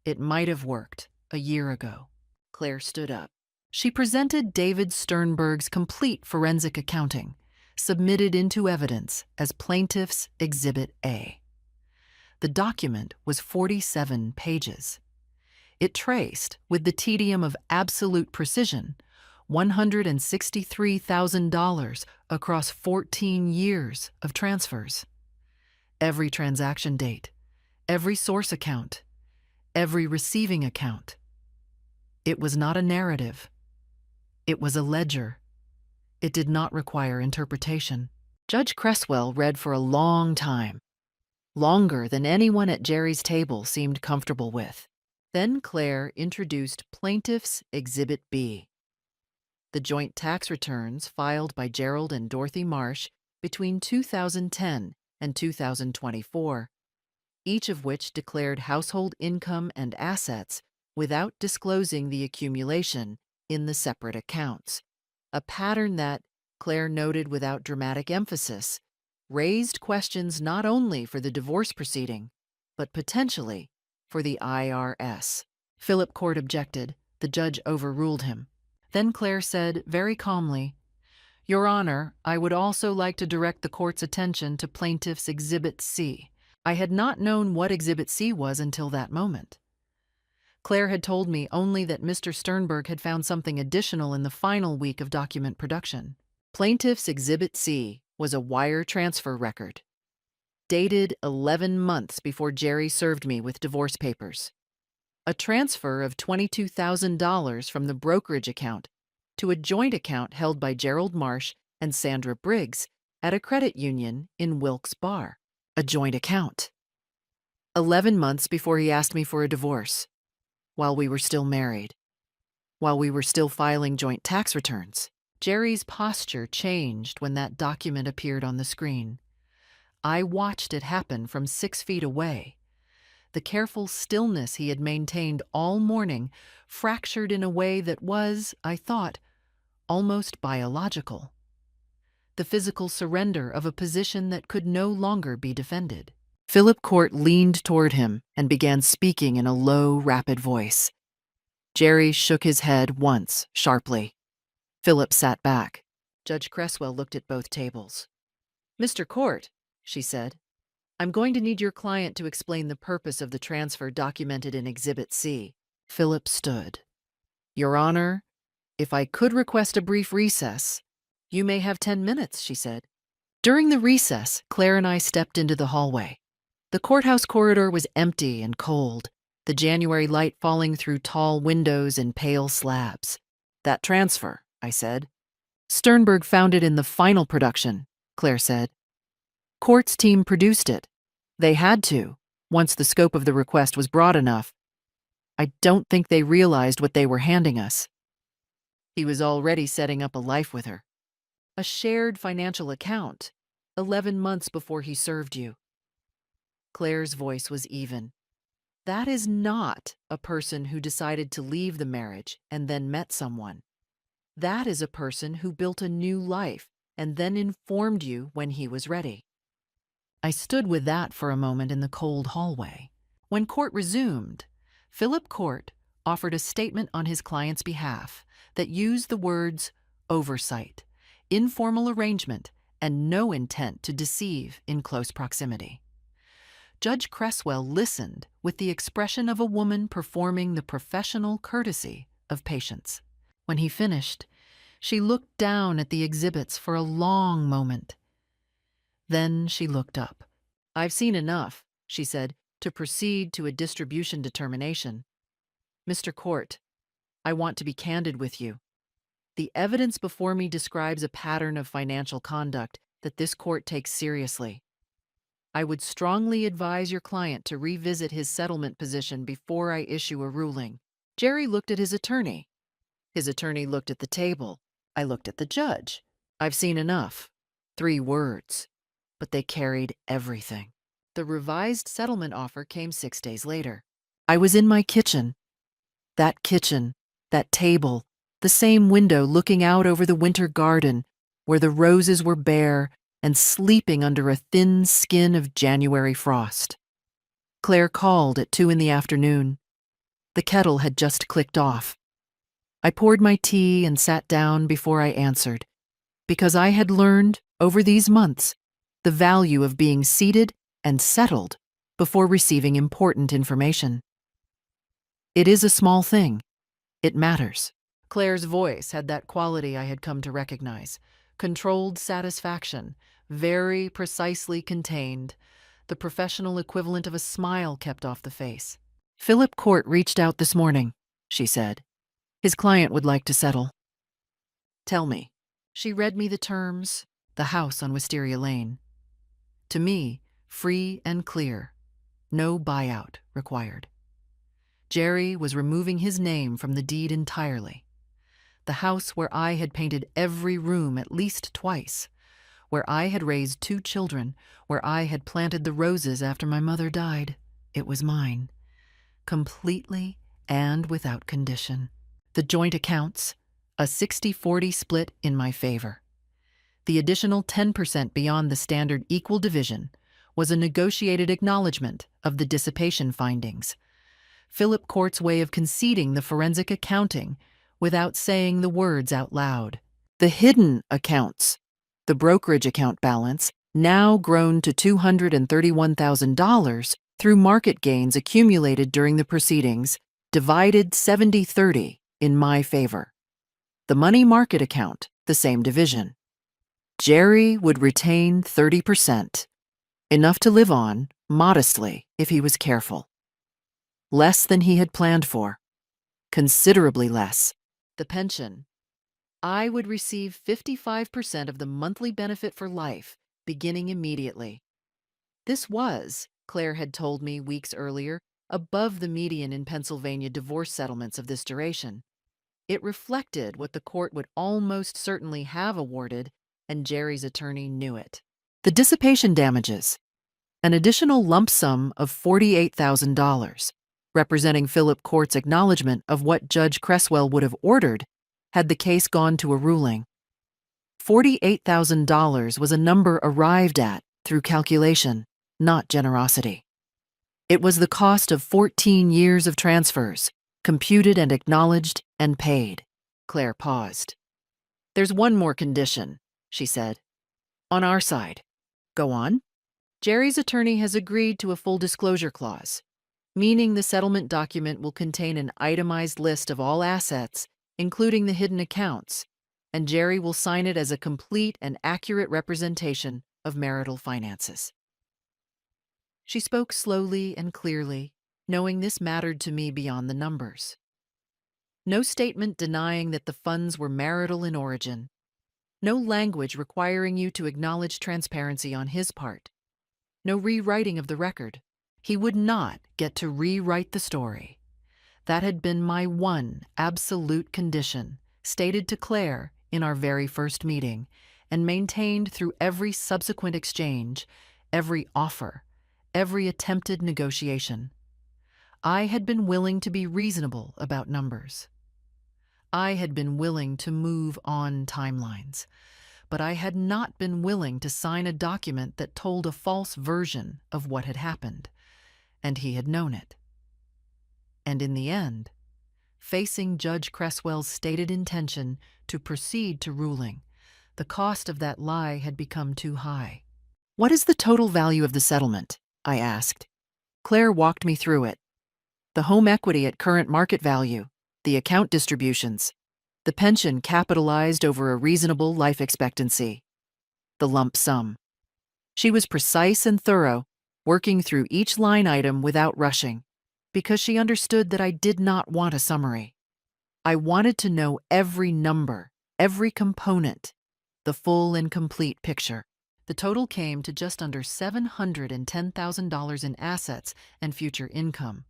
It might have worked a year ago. Claire stood up. She presented David Sternberg's complete forensic accounting, submitted into evidence as Plaintiff's Exhibit A. The document was 47 pages. It traced, with the tedium of absolute precision, $163,000 across 14 years of transfers. Every transaction date, every source account, every receiving account. It was not a narrative. It was a ledger. It did not require interpretation. Judge Cresswell read for a long time, longer than anyone at Jerry's table seemed comfortable with. Then Claire introduced Plaintiff's Exhibit B, the joint tax returns filed by Gerald and Dorothy Marsh between 2010 and 2024, each of which declared household income and assets without disclosing the accumulation in the separate accounts, a pattern that, Claire noted without dramatic emphasis, raised questions not only for the divorce proceeding, but potentially for the IRS. Philip Court objected. The judge overruled him. Then Claire said very calmly, "Your Honor, I would also like to direct the court's attention to Plaintiff's Exhibit C." I had not known what Exhibit C was until that moment. Claire had told me only that Mr. Sternberg had found something additional in the final week of document production. Plaintiff's Exhibit C was a wire transfer record, dated 11 months before Jerry served me with divorce papers. A transfer of $22,000 from the brokerage account to a joint account held by Gerald Marsh and Sandra Briggs at a credit union in Wilkes Barre. A joint account. 11 months before he asked me for a divorce, while we were still married, while we were still filing joint tax returns. Jerry's posture changed when that document appeared on the screen. I watched it happen from 6 feet away. The careful stillness he had maintained all morning fractured in a way that was, I thought, almost biological. The physical surrender of a position that could no longer be defended. Philip Court leaned toward him and began speaking in a low, rapid voice. Jerry shook his head once, sharply. Philip sat back. Judge Cresswell looked at both tables. "Mr. Court," she said, "I'm going to need your client to explain the purpose of the transfer documented in Exhibit C." Philip stood. "Your Honor, if I could request a brief recess." "You may have 10 minutes," she said. During the recess, Claire and I stepped into the hallway. The courthouse corridor was empty and cold, the January light falling through tall windows and pale slabs. "That transfer," I said. "Sternberg found it in the final production," Claire said. "Court's team produced it. They had to, once the scope of the request was broad enough. I don't think they realized what they were handing us." He was already setting up a life with her. A shared financial account, 11 months before he served you. Claire's voice was even. That is not a person who decided to leave the marriage and then met someone. That is a person who built a new life and then informed you when he was ready. I stood with that for a moment in the cold hallway. When court resumed, Philip Court, offered a statement on his client's behalf that used the words oversight, informal arrangement, and no intent to deceive in close proximity. Judge Cresswell listened with the expression of a woman performing the professional courtesy of patience. When he finished, she looked down at the exhibits for a long moment. Then she looked up. "I've seen enough," she said, "to proceed to a distribution determination. Mr. Court, I want to be candid with you. The evidence before me describes a pattern of financial conduct that this court takes seriously. I would strongly advise your client to revisit his settlement position before I issue a ruling." Jerry looked at his attorney. His attorney looked at the table. I looked at the judge. "I've seen enough." 3 words, but they carried everything. The revised settlement offer came 6 days later. I was in my kitchen. That kitchen, that table, the same window looking out over the winter garden where the roses were bare and sleeping under a thin skin of January frost. Claire called at 2 in the afternoon. The kettle had just clicked off. I poured my tea and sat down before I answered, because I had learned, over these months, the value of being seated and settled before receiving important information. It is a small thing. It matters. Claire's voice had that quality I had come to recognize. Controlled satisfaction, very precisely contained, the professional equivalent of a smile kept off the face. "Philip Court reached out this morning," she said. "His client would like to settle." "Tell me." She read me the terms, the house on Wisteria Lane. To me, free and clear. No buyout required. Jerry was removing his name from the deed entirely. The house where I had painted every room at least twice, where I had raised 2 children, where I had planted the roses after my mother died, it was mine, completely and without condition. The joint accounts, a 60-40 split in my favor. The additional 10% beyond the standard equal division was a negotiated acknowledgement of the dissipation findings. Philip Court's way of conceding the forensic accounting without saying the words out loud. The hidden accounts, the brokerage account balance, now grown to $231,000 through market gains accumulated during the proceedings, divided 70-30 in my favor. The money market account, the same division. Jerry would retain 30%, enough to live on, modestly, if he was careful. Less than he had planned for. Considerably less. The pension. I would receive 55% of the monthly benefit for life, beginning immediately. This was, Claire had told me weeks earlier, above the median in Pennsylvania divorce settlements of this duration. It reflected what the court would almost certainly have awarded, and Jerry's attorney knew it. The dissipation damages. An additional lump sum of $48,000, representing Philip Court's acknowledgement of what Judge Cresswell would have ordered had the case gone to a ruling. $48,000 was a number arrived at through calculation, not generosity. It was the cost of 14 years of transfers, computed and acknowledged and paid. Claire paused. "There's one more condition," she said. "On our side." "Go on." "Jerry's attorney has agreed to a full disclosure clause, meaning the settlement document will contain an itemized list of all assets, including the hidden accounts, and Jerry will sign it as a complete and accurate representation of marital finances." She spoke slowly and clearly, knowing this mattered to me beyond the numbers. No statement denying that the funds were marital in origin. No language requiring you to acknowledge transparency on his part. No rewriting of the record. He would not get to rewrite the story. That had been my one absolute condition, stated to Claire in our very first meeting, and maintained through every subsequent exchange, every offer, every attempted negotiation. I had been willing to be reasonable about numbers. I had been willing to move on timelines, but I had not been willing to sign a document that told a false version of what had happened, and he had known it. And in the end, facing Judge Cresswell's stated intention to proceed to ruling. The cost of that lie had become too high. "What is the total value of the settlement?" I asked. Claire walked me through it. The home equity at current market value, the account distributions, the pension capitalized over a reasonable life expectancy, the lump sum. She was precise and thorough, working through each line item without rushing, because she understood that I did not want a summary. I wanted to know every number, every component, the full and complete picture. The total came to just under $710,000 in assets and future income,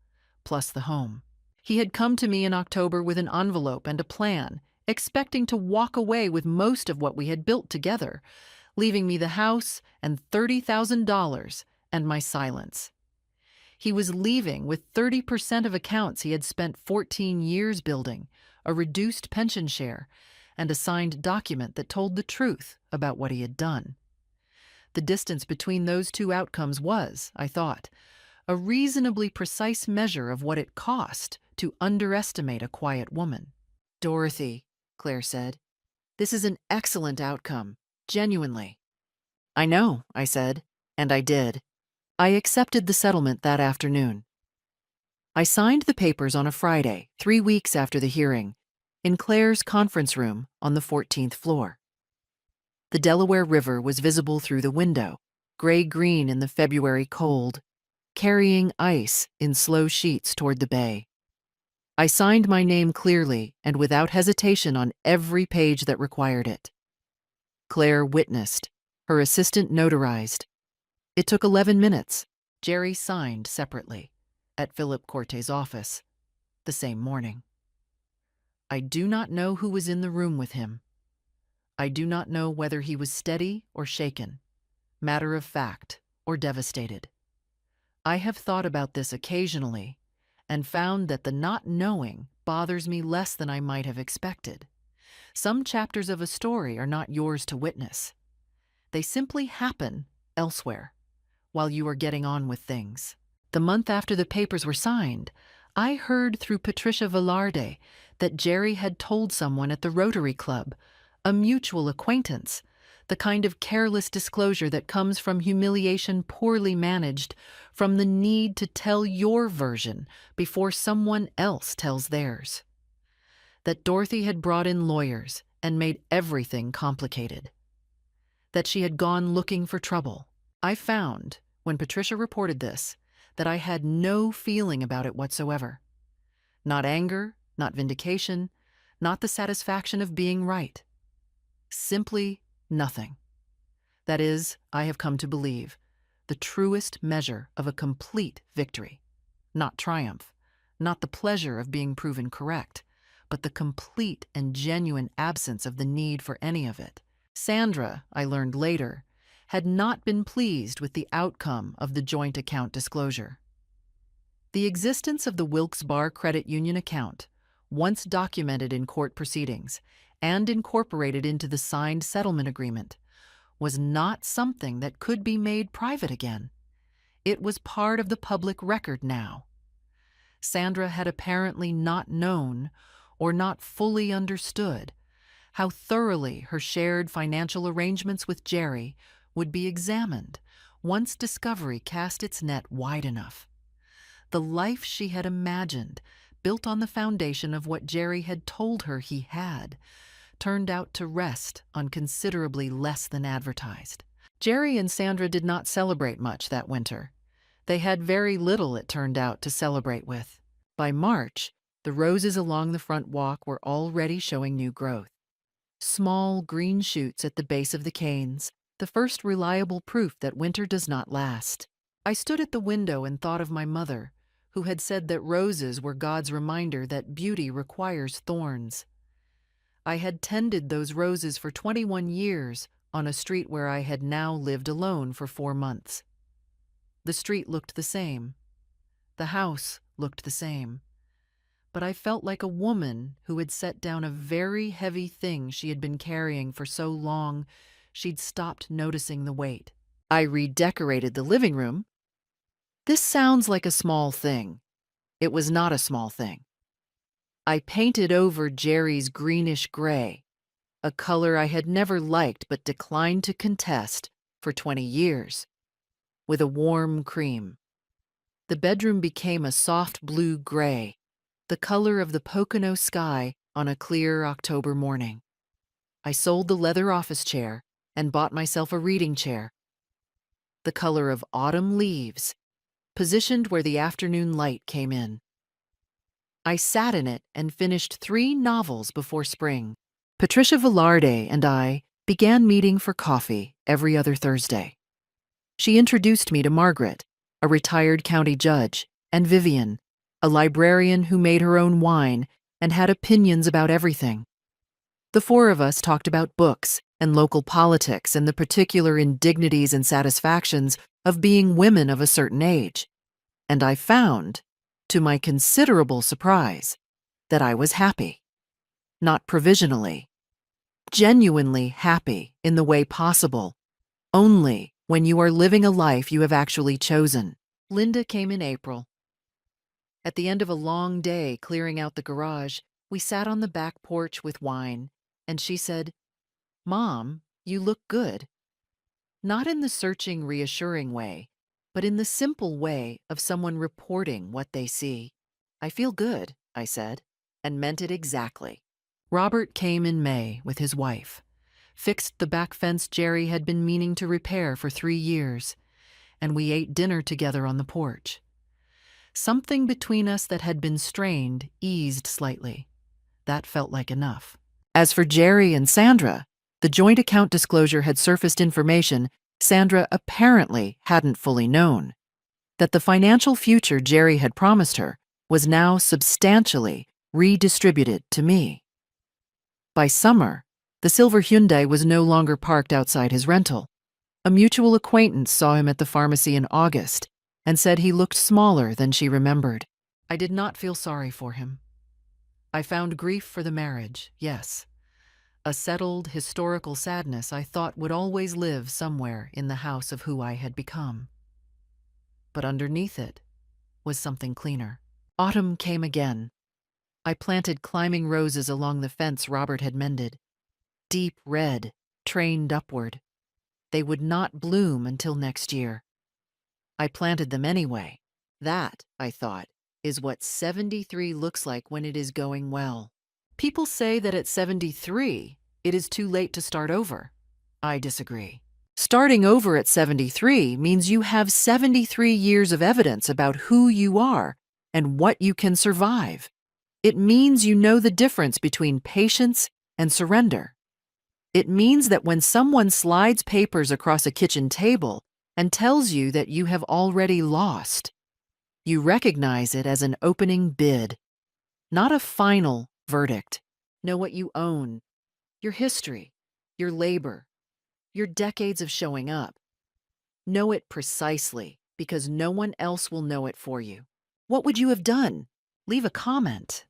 plus the home. He had come to me in October with an envelope and a plan, expecting to walk away with most of what we had built together, leaving me the house and $30,000 and my silence. He was leaving with 30% of accounts he had spent 14 years building, a reduced pension share, and a signed document that told the truth about what he had done. The distance between those two outcomes was, I thought, a reasonably precise measure of what it cost to underestimate a quiet woman. "Dorothy," Claire said, "this is an excellent outcome, genuinely." "I know," I said, and I did. I accepted the settlement that afternoon. I signed the papers on a Friday, 3 weeks after the hearing, in Claire's conference room on the 14th floor. The Delaware River was visible through the window, gray-green in the February cold, carrying ice in slow sheets toward the bay. I signed my name clearly and without hesitation on every page that required it. Claire witnessed. Her assistant notarized. It took 11 minutes. Jerry signed separately at Philip Corte's office the same morning. I do not know who was in the room with him. I do not know whether he was steady or shaken, matter of fact or devastated. I have thought about this occasionally and found that the not knowing bothers me less than I might have expected. Some chapters of a story are not yours to witness. They simply happen elsewhere while you are getting on with things. The month after the papers were signed, I heard through Patricia Velarde that Jerry had told someone at the Rotary Club, a mutual acquaintance, the kind of careless disclosure that comes from humiliation poorly managed, from the need to tell your version before someone else tells theirs. That Dorothy had brought in lawyers and made everything complicated. That she had gone looking for trouble. I found, when Patricia reported this, that I had no feeling about it whatsoever. Not anger, not vindication, not the satisfaction of being right. Simply nothing. That is, I have come to believe, the truest measure of a complete victory. Not triumph, not the pleasure of being proven correct, but the complete and genuine absence of the need for any of it. Sandra, I learned later, had not been pleased with the outcome of the joint account disclosure. The existence of the Wilkes-Barre Credit Union account, once documented in court proceedings and incorporated into the signed settlement agreement, was not something that could be made private again. It was part of the public record now. Sandra had apparently not known or not fully understood how thoroughly her shared financial arrangements with Jerry would be examined once discovery cast its net wide enough. The life she had imagined, built on the foundation of what Jerry had told her he had, turned out to rest on considerably less than advertised. Jerry and Sandra did not celebrate much that winter. They had very little, it turned out, to celebrate with. By March, the roses along the front walk were already showing new growth. Small green shoots at the base of the canes, the first reliable proof that winter does not last. I stood at the window and thought of my mother, who had said that roses were God's reminder that beauty requires thorns. I had tended those roses for 21 years on a street where I had now lived alone for 4 months. The street looked the same. The house looked the same. But I felt like a woman who had set down a very heavy thing she had been carrying for so long she'd stopped noticing the weight. I redecorated the living room. This sounds like a small thing. It was not a small thing. I painted over Jerry's greenish gray, a color I had never liked but declined to contest for 20 years, with a warm cream. The bedroom became a soft blue gray, the color of the Pocono sky on a clear October morning. I sold the leather office chair and bought myself a reading chair, the color of autumn leaves, positioned where the afternoon light came in. I sat in it and finished 3 novels before spring. Patricia Velarde and I began meeting for coffee every other Thursday. She introduced me to Margaret, a retired county judge, and Vivian, a librarian who made her own wine and had opinions about everything. The 4 of us talked about books and local politics and the particular indignities and satisfactions of being women of a certain age. And I found, to my considerable surprise, that I was happy. Not provisionally. Genuinely happy in the way possible, only when you are living a life you have actually chosen. Linda came in April. At the end of a long day clearing out the garage, we sat on the back porch with wine, and she said, "Mom, you look good." Not in the searching, reassuring way, but in the simple way of someone reporting what they see. "I feel good," I said, and meant it exactly. Robert came in May with his wife, fixed the back fence Jerry had been meaning to repair for 3 years, and we ate dinner together on the porch. Something between us that had been strained eased slightly. That felt like enough. As for Jerry and Sandra, the joint account disclosure had surfaced information Sandra apparently hadn't fully known, that the financial future Jerry had promised her was now substantially redistributed to me. By summer, the silver Hyundai was no longer parked outside his rental. A mutual acquaintance saw him at the pharmacy in August and said he looked smaller than she remembered. I did not feel sorry for him. I found grief for the marriage, yes. A settled, historical sadness I thought would always live somewhere in the house of who I had become. But underneath it was something cleaner. Autumn came again. I planted climbing roses along the fence Robert had mended. Deep red, trained upward. They would not bloom until next year. I planted them anyway. That, I thought, is what 73 looks like when it is going well. People say that at 73, it is too late to start over. I disagree. Starting over at 73 means you have 73 years of evidence about who you are and what you can survive. It means you know the difference between patience and surrender. It means that when someone slides papers across a kitchen table and tells you that you have already lost, you recognize it as an opening bid, not a final verdict. Know what you own, your history, your labor, your decades of showing up. Know it precisely because no one else will know it for you. What would you have done? Leave a comment.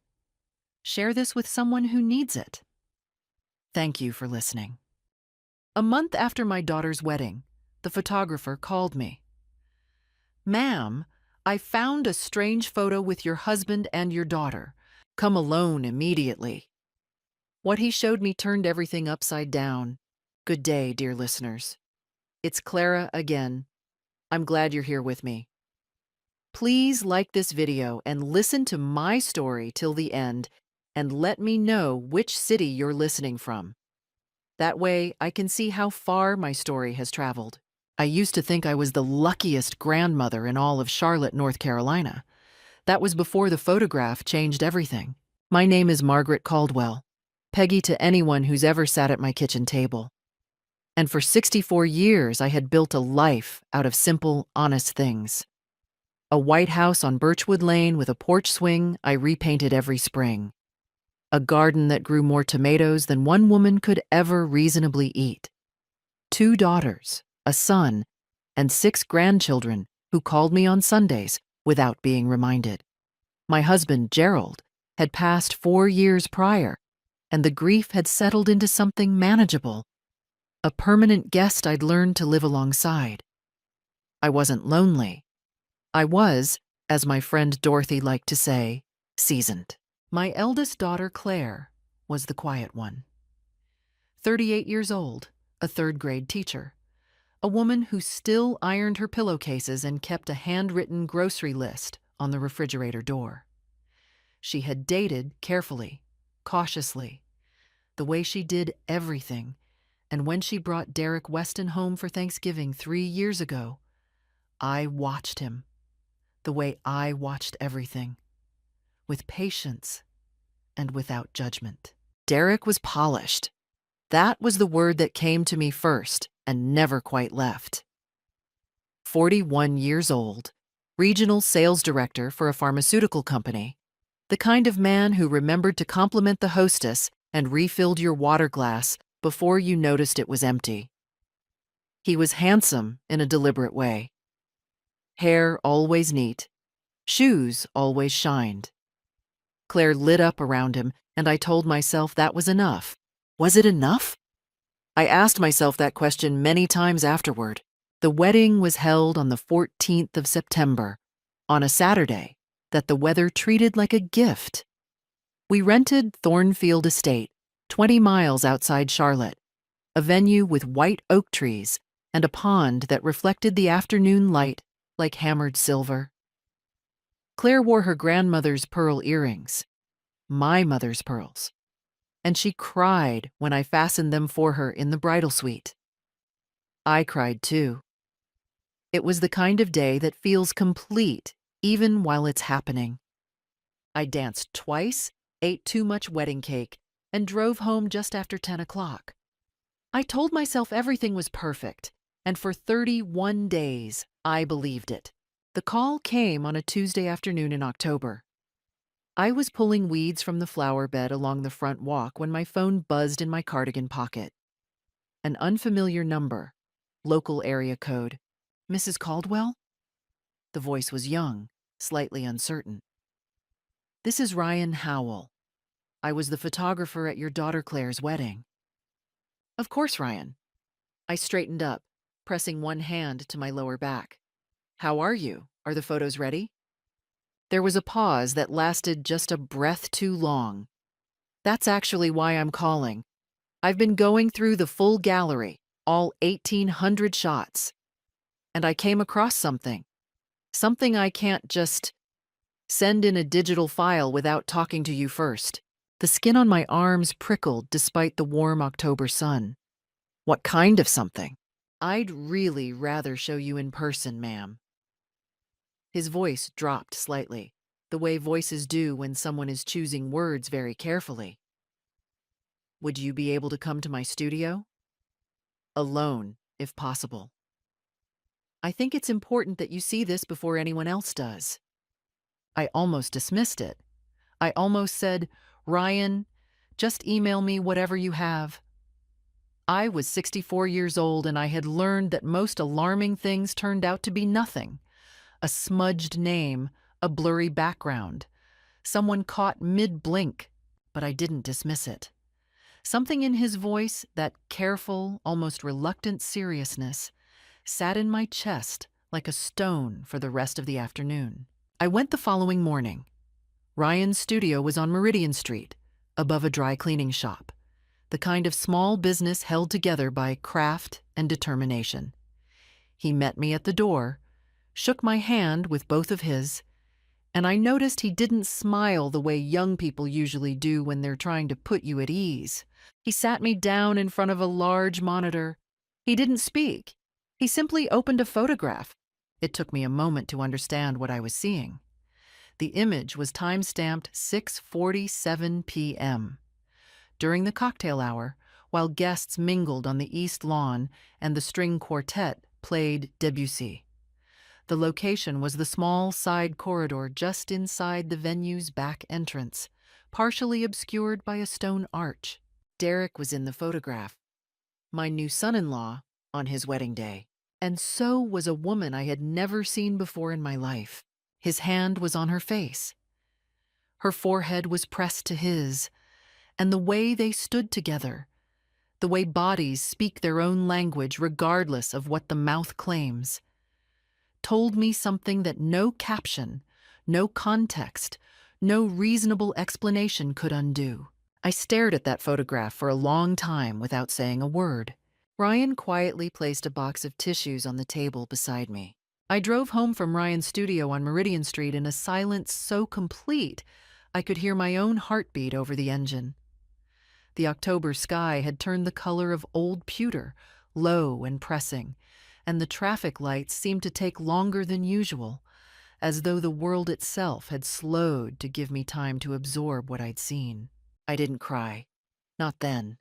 Share this with someone who needs it. Thank you for listening. A month after my daughter's wedding, the photographer called me. "Ma'am, I found a strange photo with your husband and your daughter. Come alone immediately." What he showed me turned everything upside down. Good day, dear listeners. It's Clara again. I'm glad you're here with me. Please like this video and listen to my story till the end, and let me know which city you're listening from. That way, I can see how far my story has traveled. I used to think I was the luckiest grandmother in all of Charlotte, North Carolina. That was before the photograph changed everything. My name is Margaret Caldwell, Peggy to anyone who's ever sat at my kitchen table. And for 64 years, I had built a life out of simple, honest things. A white house on Birchwood Lane with a porch swing I repainted every spring. A garden that grew more tomatoes than one woman could ever reasonably eat. 2 daughters, a son, and 6 grandchildren who called me on Sundays without being reminded. My husband, Gerald, had passed 4 years prior, and the grief had settled into something manageable. A permanent guest I'd learned to live alongside. I wasn't lonely. I was, as my friend Dorothy liked to say, seasoned. My eldest daughter, Claire, was the quiet one. 38 years old, a third-grade teacher, a woman who still ironed her pillowcases and kept a handwritten grocery list on the refrigerator door. She had dated carefully, cautiously, the way she did everything, and when she brought Derek Weston home for Thanksgiving 3 years ago, I watched him, the way I watched everything, with patience and without judgment. Derek was polished. That was the word that came to me first and never quite left. 41 years old, regional sales director for a pharmaceutical company, the kind of man who remembered to compliment the hostess and refilled your water glass before you noticed it was empty. He was handsome in a deliberate way. Hair always neat, shoes always shined. Claire lit up around him, and I told myself that was enough. Was it enough? I asked myself that question many times afterward. The wedding was held on the 14th of September, on a Saturday that the weather treated like a gift. We rented Thornfield Estate, 20 miles outside Charlotte, a venue with white oak trees and a pond that reflected the afternoon light like hammered silver. Claire wore her grandmother's pearl earrings, my mother's pearls, and she cried when I fastened them for her in the bridal suite. I cried too. It was the kind of day that feels complete even while it's happening. I danced twice, ate too much wedding cake, and drove home just after 10 o'clock. I told myself everything was perfect, and for 31 days, I believed it. The call came on a Tuesday afternoon in October. I was pulling weeds from the flower bed along the front walk when my phone buzzed in my cardigan pocket. An unfamiliar number, local area code. Mrs. Caldwell? The voice was young, slightly uncertain. This is Ryan Howell. I was the photographer at your daughter Claire's wedding. Of course, Ryan. I straightened up, pressing one hand to my lower back. How are you? Are the photos ready? There was a pause that lasted just a breath too long. That's actually why I'm calling. I've been going through the full gallery, all 1,800 shots, and I came across something I can't just send in a digital file without talking to you first. The skin on my arms prickled despite the warm October sun. What kind of something? I'd really rather show you in person, ma'am. His voice dropped slightly, the way voices do when someone is choosing words very carefully. Would you be able to come to my studio? Alone, if possible. I think it's important that you see this before anyone else does. I almost dismissed it. I almost said, Ryan, just email me whatever you have. I was 64 years old and I had learned that most alarming things turned out to be nothing. A smudged name, a blurry background, someone caught mid-blink, but I didn't dismiss it. Something in his voice, that careful, almost reluctant seriousness, sat in my chest like a stone for the rest of the afternoon. I went the following morning. Ryan's studio was on Meridian Street, above a dry cleaning shop, the kind of small business held together by craft and determination. He met me at the door, shook my hand with both of his, and I noticed he didn't smile the way young people usually do when they're trying to put you at ease. He sat me down in front of a large monitor. He didn't speak. He simply opened a photograph. It took me a moment to understand what I was seeing. The image was time-stamped 6:47 p.m. During the cocktail hour, while guests mingled on the east lawn and the string quartet played Debussy. The location was the small side corridor just inside the venue's back entrance, partially obscured by a stone arch. Derek was in the photograph, my new son-in-law, on his wedding day. And so was a woman I had never seen before in my life. His hand was on her face. Her forehead was pressed to his, and the way they stood together, the way bodies speak their own language regardless of what the mouth claims, told me something that no caption, no context, no reasonable explanation could undo. I stared at that photograph for a long time without saying a word. Ryan quietly placed a box of tissues on the table beside me. I drove home from Ryan's studio on Meridian Street in a silence so complete I could hear my own heartbeat over the engine. The October sky had turned the color of old pewter, low and pressing, and the traffic lights seemed to take longer than usual, as though the world itself had slowed to give me time to absorb what I'd seen. I didn't cry. Not then.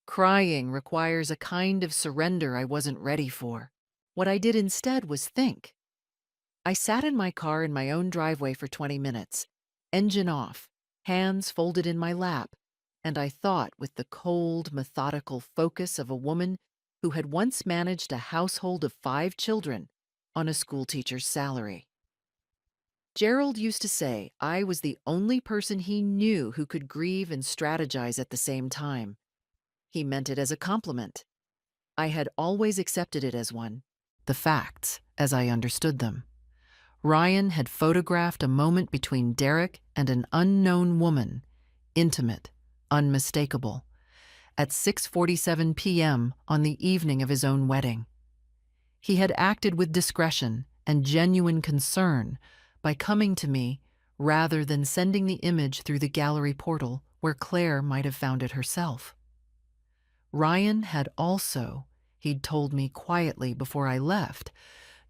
Crying requires a kind of surrender I wasn't ready for. What I did instead was think. I sat in my car in my own driveway for 20 minutes, engine off, hands folded in my lap, and I thought with the cold, methodical focus of a woman who had once managed a household of 5 children on a schoolteacher's salary. Gerald used to say I was the only person he knew who could grieve and strategize at the same time. He meant it as a compliment. I had always accepted it as one. The facts, as I understood them. Ryan had photographed a moment between Derek and an unknown woman, intimate, unmistakable, at 6:47 p.m. on the evening of his own wedding. He had acted with discretion and genuine concern by coming to me rather than sending the image through the gallery portal where Claire might have found it herself. Ryan had also, he'd told me quietly before I left,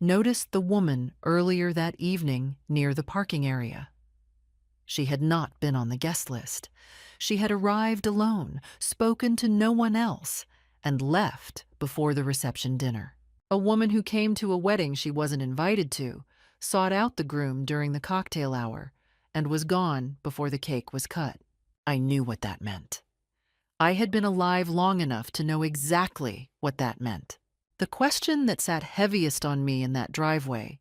noticed the woman earlier that evening near the parking area. She had not been on the guest list. She had arrived alone, spoken to no one else, and left before the reception dinner. A woman who came to a wedding she wasn't invited to, sought out the groom during the cocktail hour, and was gone before the cake was cut. I knew what that meant. I had been alive long enough to know exactly what that meant. The question that sat heaviest on me in that driveway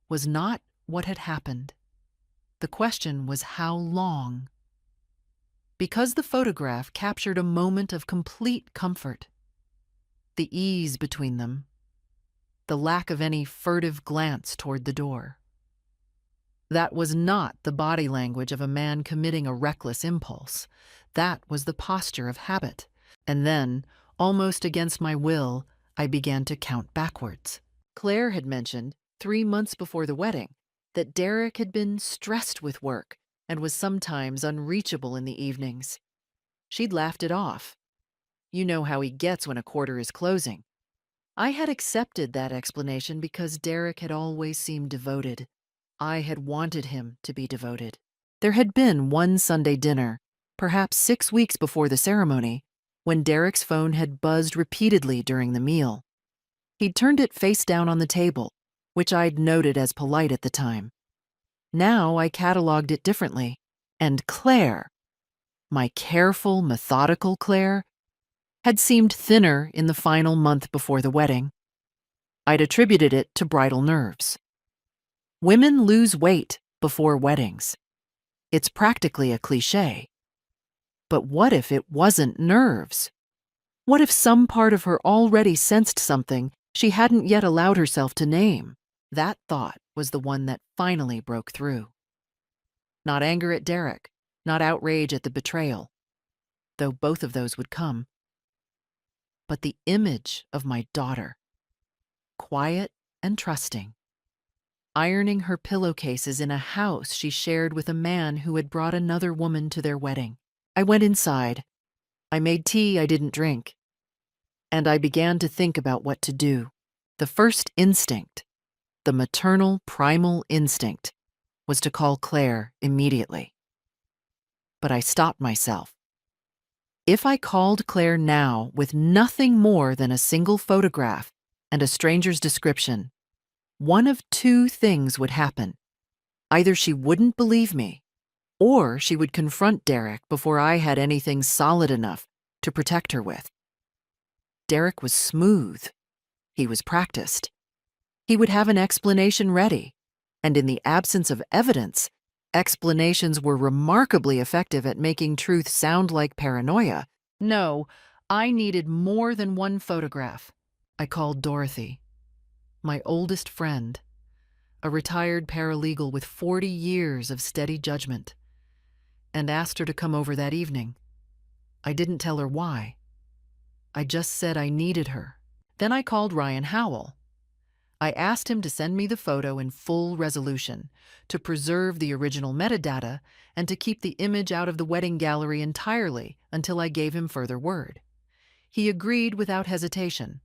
was not what had happened. The question was how long. Because the photograph captured a moment of complete comfort. The ease between them. The lack of any furtive glance toward the door. That was not the body language of a man committing a reckless impulse. That was the posture of habit. And then, almost against my will, I began to count backwards. Claire had mentioned, 3 months before the wedding, that Derek had been stressed with work and was sometimes unreachable in the evenings. She'd laughed it off. You know how he gets when a quarter is closing. I had accepted that explanation because Derek had always seemed devoted. I had wanted him to be devoted. There had been one Sunday dinner, perhaps 6 weeks before the ceremony, when Derek's phone had buzzed repeatedly during the meal. He'd turned it face down on the table, which I'd noted as polite at the time. Now I cataloged it differently, and Claire, my careful, methodical Claire, had seemed thinner in the final month before the wedding. I'd attributed it to bridal nerves. Women lose weight before weddings. It's practically a cliché. But what if it wasn't nerves? What if some part of her already sensed something she hadn't yet allowed herself to name? That thought was the one that finally broke through. Not anger at Derek, not outrage at the betrayal, though both of those would come. But the image of my daughter, quiet and trusting, ironing her pillowcases in a house she shared with a man who had brought another woman to their wedding. I went inside. I made tea I didn't drink. And I began to think about what to do. The first instinct, the maternal primal instinct, was to call Claire immediately. But I stopped myself. If I called Claire now with nothing more than a single photograph and a stranger's description, one of 2 things would happen. Either she wouldn't believe me, or she would confront Derek before I had anything solid enough to protect her with. Derek was smooth. He was practiced. He would have an explanation ready, and in the absence of evidence, explanations were remarkably effective at making truth sound like paranoia. No, I needed more than one photograph. I called Dorothy, my oldest friend, a retired paralegal with 40 years of steady judgment, and asked her to come over that evening. I didn't tell her why. I just said I needed her. Then I called Ryan Howell. I asked him to send me the photo in full resolution, to preserve the original metadata, and to keep the image out of the wedding gallery entirely until I gave him further word. He agreed without hesitation.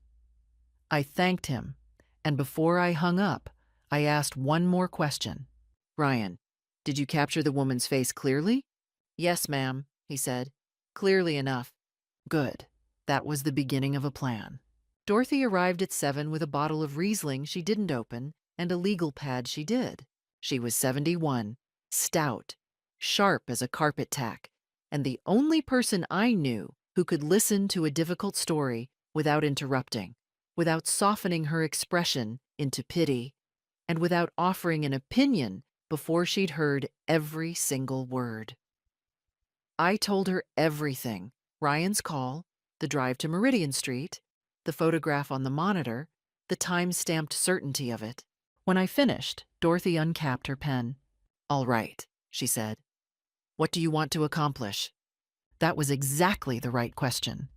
I thanked him, and before I hung up, I asked one more question. "Ryan, did you capture the woman's face clearly?" "Yes, ma'am," he said. "Clearly enough." "Good. That was the beginning of a plan." Dorothy arrived at 7 with a bottle of Riesling she didn't open and a legal pad she did. She was 71, stout, sharp as a carpet tack, and the only person I knew who could listen to a difficult story without interrupting, without softening her expression into pity, and without offering an opinion before she'd heard every single word. I told her everything: Ryan's call, the drive to Meridian Street, the photograph on the monitor, the time-stamped certainty of it. When I finished, Dorothy uncapped her pen. "All right," she said. "What do you want to accomplish?" That was exactly the right question.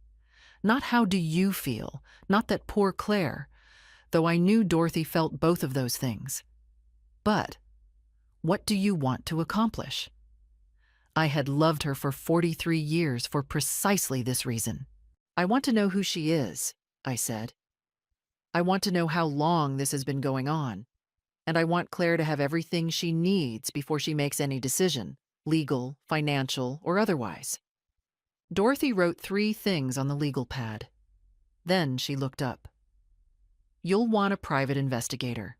Not how do you feel, not that poor Claire, though I knew Dorothy felt both of those things. But what do you want to accomplish? I had loved her for 43 years for precisely this reason. "I want to know who she is," I said. "I want to know how long this has been going on. And I want Claire to have everything she needs before she makes any decision, legal, financial, or otherwise." Dorothy wrote 3 things on the legal pad. Then she looked up. "You'll want a private investigator.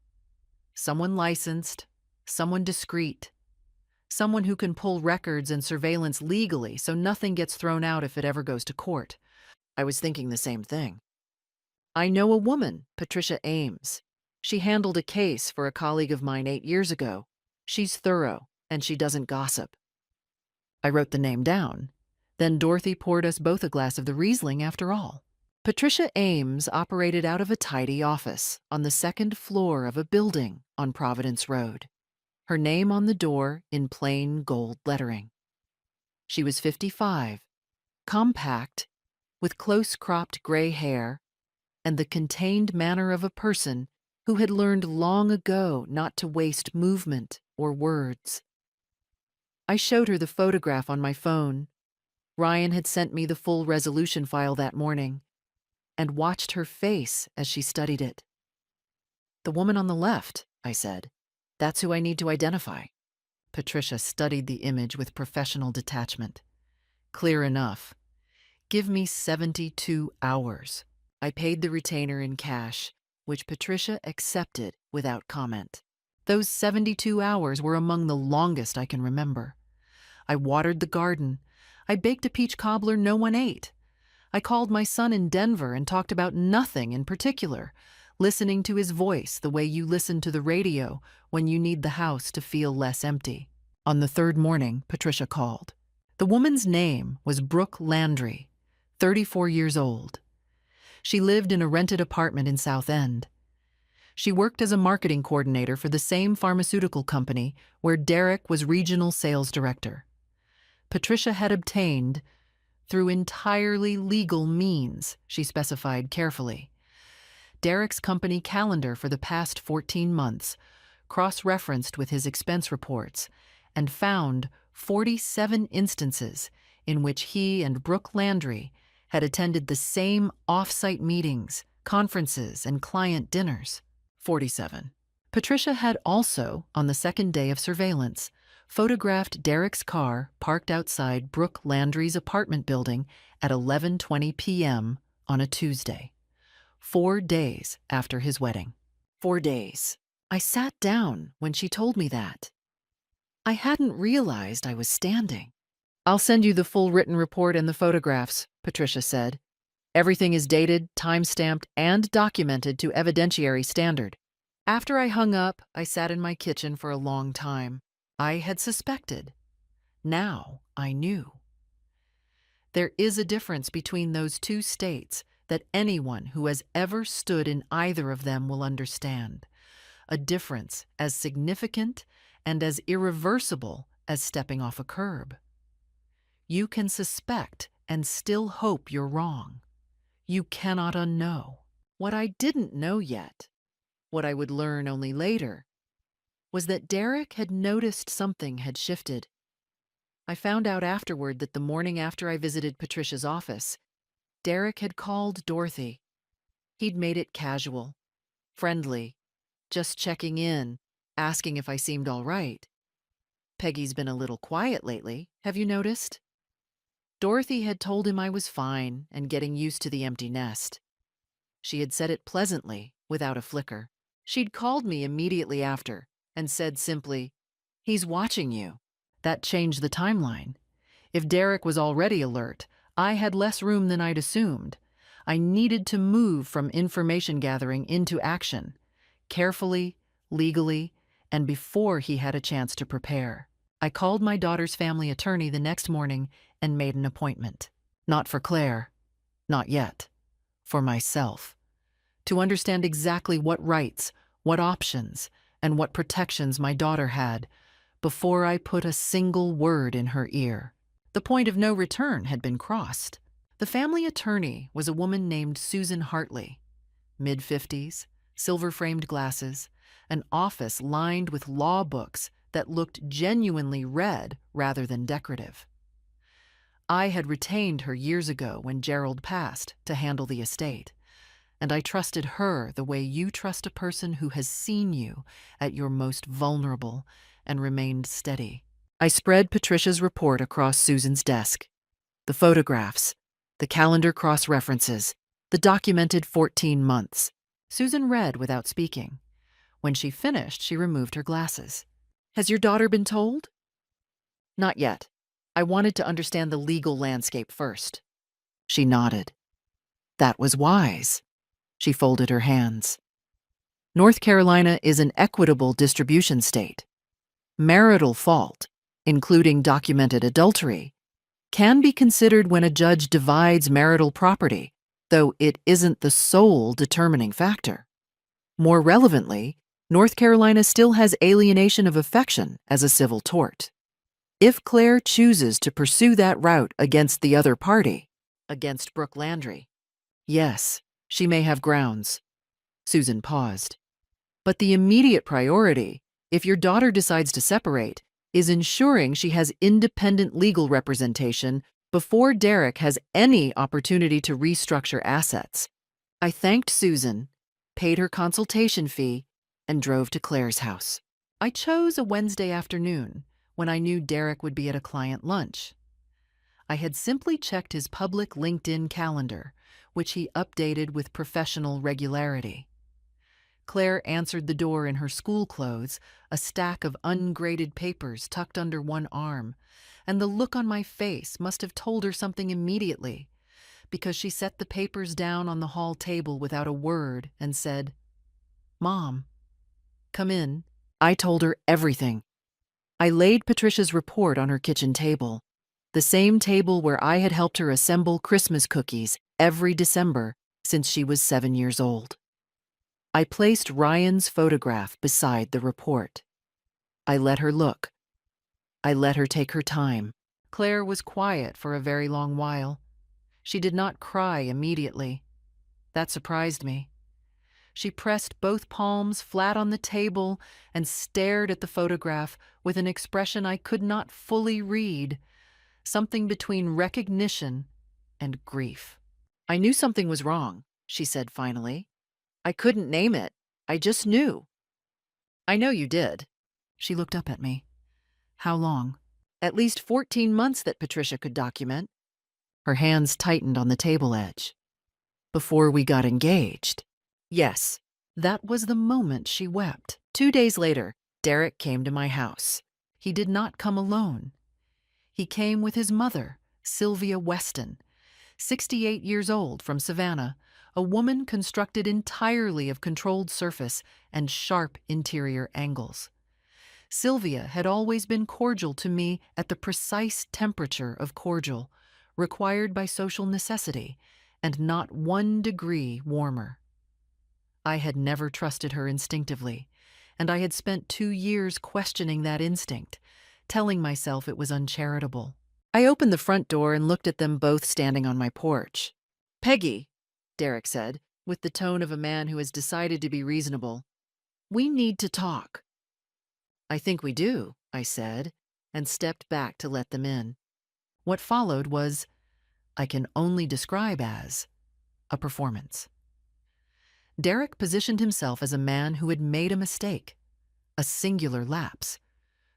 Someone licensed, someone discreet, someone who can pull records and surveillance legally so nothing gets thrown out if it ever goes to court." I was thinking the same thing. "I know a woman, Patricia Ames. She handled a case for a colleague of mine 8 years ago. She's thorough, and she doesn't gossip." I wrote the name down. Then Dorothy poured us both a glass of the Riesling after all. Patricia Ames operated out of a tidy office on the 2nd floor of a building on Providence Road. Her name on the door in plain gold lettering. She was 55, compact, with close-cropped gray hair, and the contained manner of a person who had learned long ago not to waste movement or words. I showed her the photograph on my phone. Ryan had sent me the full resolution file that morning, and watched her face as she studied it. "The woman on the left," I said. "That's who I need to identify." Patricia studied the image with professional detachment. "Clear enough. Give me 72 hours. I paid the retainer in cash, which Patricia accepted without comment. Those 72 hours were among the longest I can remember. I watered the garden. I baked a peach cobbler no one ate. I called my son in Denver and talked about nothing in particular, listening to his voice the way you listen to the radio when you need the house to feel less empty. On the 3rd morning, Patricia called. The woman's name was Brooke Landry, 34 years old. She lived in a rented apartment in South End. She worked as a marketing coordinator for the same pharmaceutical company where Derek was regional sales director. Patricia had obtained, through entirely legal means, she specified carefully, Derek's company calendar for the past 14 months, cross-referenced with his expense reports, and found 47 instances in which he and Brooke Landry had attended the same off-site meetings, conferences, and client dinners. 47. Patricia had also, on the 2nd day of surveillance, photographed Derek's car parked outside Brooke Landry's apartment building at 11:20 p.m. on a Tuesday, 4 days after his wedding. 4 days. I sat down when she told me that. I hadn't realized I was standing. "I'll send you the full written report and the photographs," Patricia said. "Everything is dated, time-stamped, and documented to evidentiary standard." After I hung up, I sat in my kitchen for a long time. I had suspected. Now I knew. There is a difference between those 2 states that anyone who has ever stood in either of them will understand. a difference as significant and as irreversible as stepping off a curb. You can suspect and still hope you're wrong. You cannot unknow. What I didn't know yet, what I would learn only later, was that Derek had noticed something had shifted. I found out afterward that the morning after I visited Patricia's office, Derek had called Dorothy. He'd made it casual, friendly, just checking in, asking if I seemed all right. "Peggy's been a little quiet lately, have you noticed?" Dorothy had told him I was fine and getting used to the empty nest. She had said it pleasantly, without a flicker. She'd called me immediately after and said simply, "He's watching you." That changed the timeline. If Derek was already alert, I had less room than I'd assumed. I needed to move from information gathering into action, carefully, legally, and before he had a chance to prepare. I called my daughter's family attorney the next morning and made an appointment. Not for Claire, not yet. For myself. To understand exactly what rights, what options, and what protections my daughter had before I put a single word in her ear. The point of no return had been crossed. The family attorney was a woman named Susan Hartley, mid-50s, silver-framed glasses, an office lined with law books that looked genuinely read rather than decorative. I had retained her years ago when Gerald passed to handle the estate, and I trusted her the way you trust a person who has seen you at your most vulnerable and remained steady. I spread Patricia's report across Susan's desk. The photographs, the calendar cross-references, the documented 14 months. Susan read without speaking. When she finished, she removed her glasses. "Has your daughter been told?" "Not yet. I wanted to understand the legal landscape first." She nodded. "That was wise." She folded her hands. "North Carolina is an equitable distribution state. Marital fault, including documented adultery, can be considered when a judge divides marital property, though it isn't the sole determining factor. More relevantly, North Carolina still has alienation of affection as a civil tort. If Claire chooses to pursue that route against the other party, against Brooke Landry, yes, she may have grounds." Susan paused. "But the immediate priority, if your daughter decides to separate, is ensuring she has independent legal representation before Derek has any opportunity to restructure assets." I thanked Susan, paid her consultation fee, and drove to Claire's house. I chose a Wednesday afternoon when I knew Derek would be at a client lunch. I had simply checked his public LinkedIn calendar, which he updated with professional regularity. Claire answered the door in her school clothes, a stack of ungraded papers tucked under one arm, and the look on my face must have told her something immediately, because she set the papers down on the hall table without a word and said, "Mom, come in." I told her everything. I laid Patricia's report on her kitchen table, the same table where I had helped her assemble Christmas cookies every December since she was 7 years old. I placed Ryan's photograph beside the report. I let her look. I let her take her time. Claire was quiet for a very long while. She did not cry immediately. That surprised me. She pressed both palms flat on the table and stared at the photograph with an expression I could not fully read, something between recognition and grief. "I knew something was wrong," she said finally. "I couldn't name it. I just knew." "I know you did." She looked up at me. "How long?" "At least 14 months that Patricia could document." Her hands tightened on the table edge. "Before we got engaged." "Yes." That was the moment she wept. 2 days later, Derek came to my house. He did not come alone. He came with his mother, Sylvia Weston, 68 years old, from Savannah, a woman constructed entirely of controlled surface and sharp interior angles. Sylvia had always been cordial to me at the precise temperature of cordial, required by social necessity, and not 1 degree warmer. I had never trusted her instinctively, and I had spent 2 years questioning that instinct, telling myself it was uncharitable. I opened the front door and looked at them both standing on my porch. "Peggy," Derek said, with the tone of a man who has decided to be reasonable, "we need to talk." "I think we do," I said, and stepped back to let them in. What followed was, I can only describe as, a performance. Derek positioned himself as a man who had made a mistake, a singular lapse,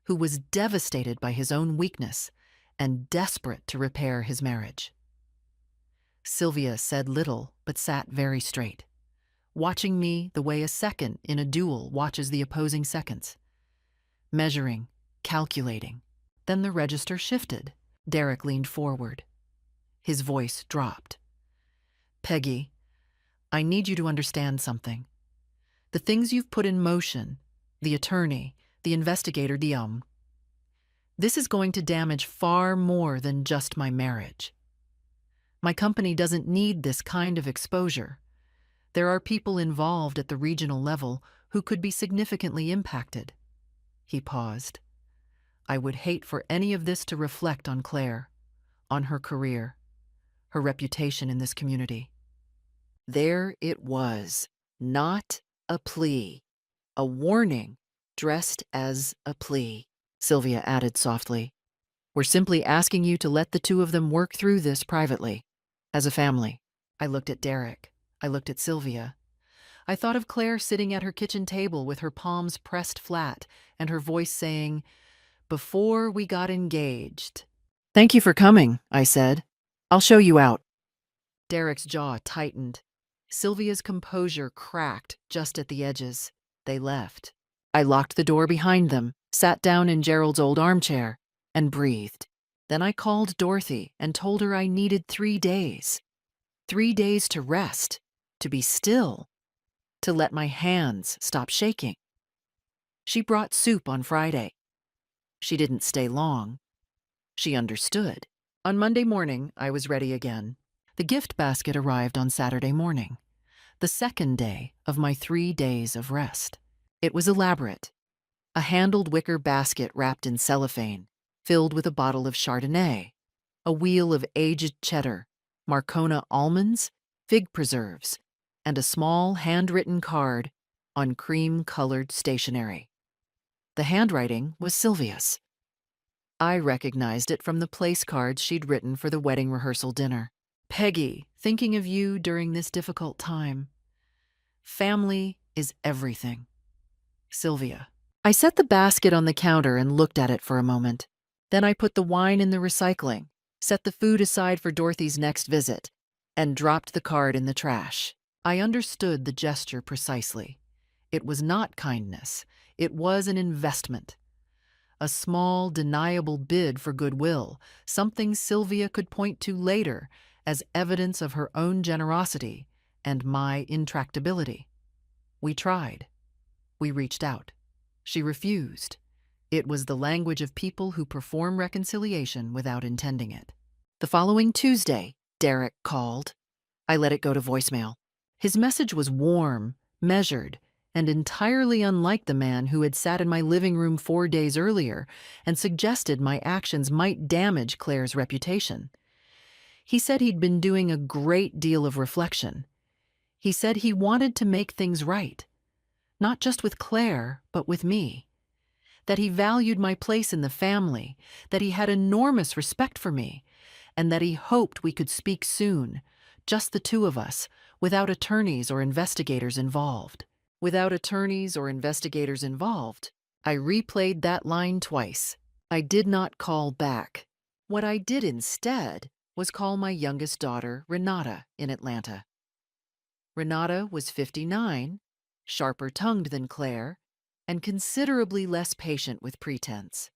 who was devastated by his own weakness and desperate to repair his marriage. Sylvia said little but sat very straight, watching me the way a second in a duel watches the opposing seconds. Measuring, calculating. Then the register shifted. Derek leaned forward. His voice dropped. "Peggy, I need you to understand something. The things you've put in motion, the attorney, the investigator, this is going to damage far more than just my marriage. My company doesn't need this kind of exposure. There are people involved at the regional level who could be significantly impacted." He paused. "I would hate for any of this to reflect on Claire, on her career, her reputation in this community." There it was, not a plea, a warning dressed as a plea, Sylvia added softly. "We're simply asking you to let the two of them work through this privately, as a family." I looked at Derek. I looked at Sylvia. I thought of Claire sitting at her kitchen table with her palms pressed flat and her voice saying, "Before we got engaged." "Thank you for coming," I said. "I'll show you out." Derek's jaw tightened. Sylvia's composure cracked just at the edges. They left. I locked the door behind them, sat down in Gerald's old armchair, and breathed. Then I called Dorothy and told her I needed 3 days. 3 days to rest, to be still, to let my hands stop shaking. She brought soup on Friday. She didn't stay long. She understood. On Monday morning, I was ready again. The gift basket arrived on Saturday morning, the second day of my 3 days of rest. It was elaborate. A handled wicker basket wrapped in cellophane, filled with a bottle of Chardonnay, a wheel of aged cheddar, Marcona almonds, fig preserves, and a small handwritten card on cream-colored stationery. The handwriting was Sylvia's. I recognized it from the place cards she'd written for the wedding rehearsal dinner. "Peggy, thinking of you during this difficult time. Family is everything. Sylvia." I set the basket on the counter and looked at it for a moment. Then I put the wine in the recycling, set the food aside for Dorothy's next visit, and dropped the card in the trash. I understood the gesture precisely. It was not kindness. It was an investment. A small, deniable bid for goodwill, something Sylvia could point to later as evidence of her own generosity and my intractability. We tried. We reached out. She refused. It was the language of people who perform reconciliation without intending it. The following Tuesday, Derek called. I let it go to voicemail. His message was warm, measured, and entirely unlike the man who had sat in my living room 4 days earlier and suggested my actions might damage Claire's reputation. He said he'd been doing a great deal of reflection. He said he wanted to make things right, not just with Claire, but with me. That he valued my place in the family, that he had enormous respect for me, and that he hoped we could speak soon, just the two of us, without attorneys or investigators involved. Without attorneys or investigators involved. I replayed that line twice. I did not call back. What I did instead was call my youngest daughter, Renata, in Atlanta. Renata was 59, sharper-tongued than Claire, and considerably less patient with pretense.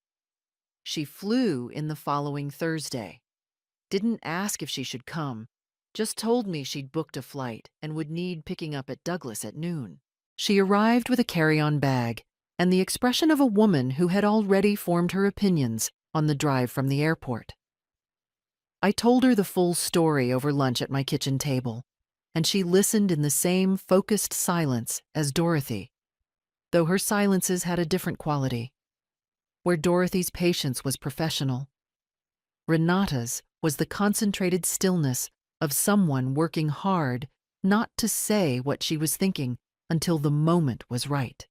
She flew in the following Thursday. Didn't ask if she should come, just told me she'd booked a flight and would need picking up at Douglas at noon. She arrived with a carry-on bag and the expression of a woman who had already formed her opinions on the drive from the airport. I told her the full story over lunch at my kitchen table, and she listened in the same focused silence as Dorothy. though her silences had a different quality. Where Dorothy's patience was professional, Renata's was the concentrated stillness of someone working hard not to say what she was thinking until the moment was right.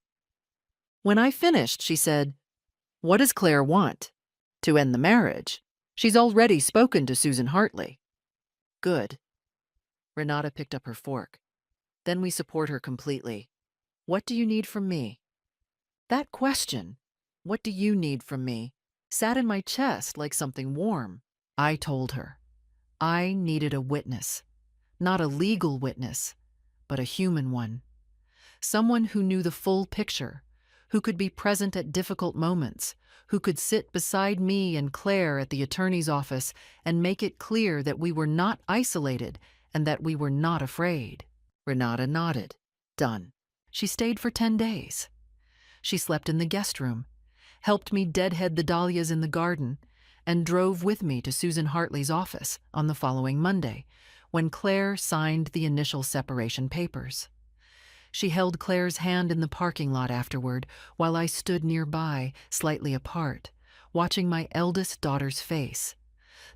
When I finished, she said, "What does Claire want? To end the marriage. She's already spoken to Susan Hartley." "Good." Renata picked up her fork. "Then we support her completely. What do you need from me?" That question, "What do you need from me?" sat in my chest like something warm. I told her I needed a witness, not a legal witness, but a human one. Someone who knew the full picture, who could be present at difficult moments, who could sit beside me and Claire at the attorney's office and make it clear that we were not isolated and that we were not afraid. Renata nodded. Done. She stayed for 10 days. She slept in the guest room, helped me deadhead the dahlias in the garden, and drove with me to Susan Hartley's office on the following Monday, when Claire signed the initial separation papers. She held Claire's hand in the parking lot afterward, while I stood nearby, slightly apart, watching my eldest daughter's face,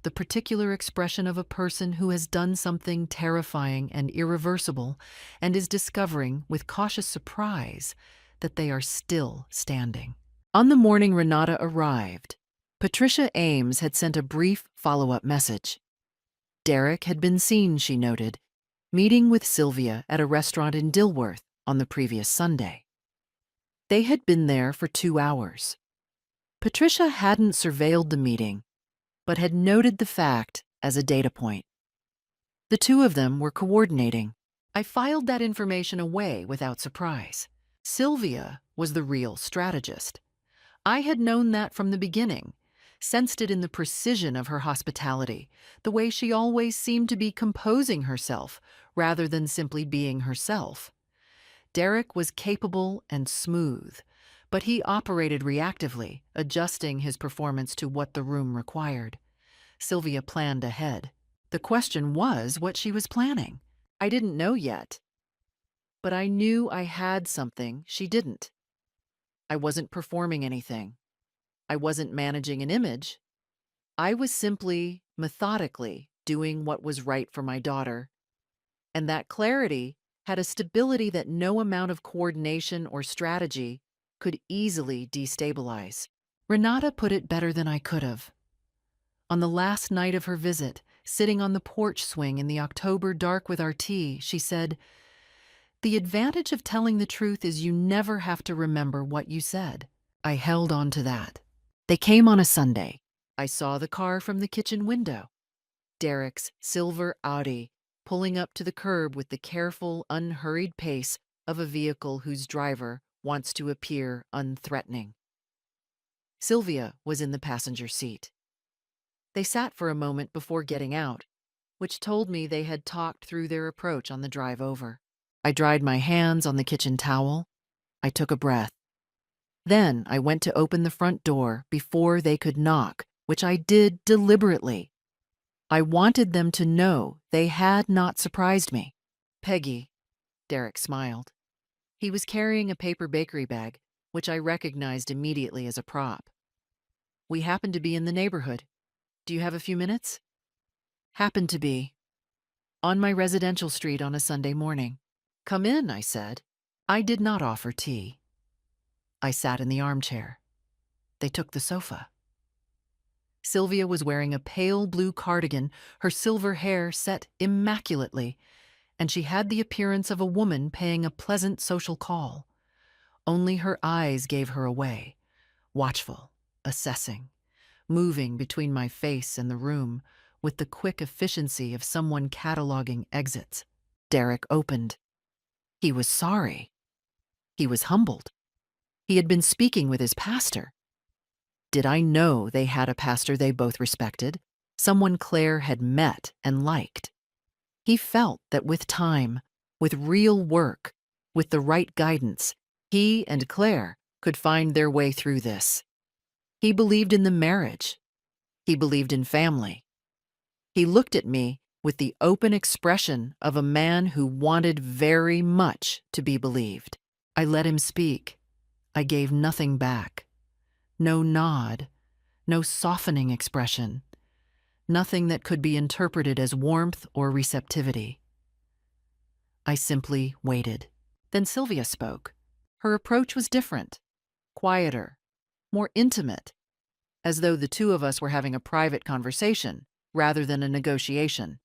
the particular expression of a person who has done something terrifying and irreversible and is discovering, with cautious surprise, that they are still standing. On the morning Renata arrived, Patricia Ames had sent a brief follow-up message. Derek had been seen, she noted, meeting with Sylvia at a restaurant in Dilworth on the previous Sunday. They had been there for 2 hours. Patricia hadn't surveilled the meeting, but had noted the fact as a data point. The two of them were coordinating. I filed that information away without surprise. Sylvia was the real strategist. I had known that from the beginning, sensed it in the precision of her hospitality, the way she always seemed to be composing herself rather than simply being herself. Derek was capable and smooth, but he operated reactively, adjusting his performance to what the room required. Sylvia planned ahead. The question was what she was planning. I didn't know yet, but I knew I had something she didn't. I wasn't performing anything. I wasn't managing an image. I was simply, methodically, doing what was right for my daughter. And that clarity had a stability that no amount of coordination or strategy could easily destabilize. Renata put it better than I could have. On the last night of her visit, sitting on the porch swing in the October dark with our tea, she said, "The advantage of telling the truth is you never have to remember what you said." I held on to that. They came on a Sunday. I saw the car from the kitchen window. Derek's silver Audi, pulling up to the curb with the careful, unhurried pace of a vehicle whose driver wants to appear unthreatening. Sylvia was in the passenger seat. They sat for a moment before getting out, which told me they had talked through their approach on the drive over. I dried my hands on the kitchen towel. I took a breath. Then I went to open the front door before they could knock, which I did deliberately. I wanted them to know they had not surprised me. "Peggy," Derek smiled. He was carrying a paper bakery bag, which I recognized immediately as a prop. "We happen to be in the neighborhood. Do you have a few minutes?" "Happen to be. On my residential street on a Sunday morning." "Come in," I said. I did not offer tea. I sat in the armchair. They took the sofa. Sylvia was wearing a pale blue cardigan, her silver hair set immaculately, and she had the appearance of a woman paying a pleasant social call. Only her eyes gave her away, watchful, assessing, moving between my face and the room with the quick efficiency of someone cataloging exits. Derek opened. He was sorry. He was humbled. He had been speaking with his pastor. Did I know they had a pastor they both respected, someone Claire had met and liked? He felt that with time, with real work, with the right guidance, he and Claire could find their way through this. He believed in the marriage. He believed in family. He looked at me with the open expression of a man who wanted very much to be believed. I let him speak. I gave nothing back. No nod, no softening expression, nothing that could be interpreted as warmth or receptivity. I simply waited. Then Sylvia spoke. Her approach was different, quieter, more intimate, as though the two of us were having a private conversation rather than a negotiation.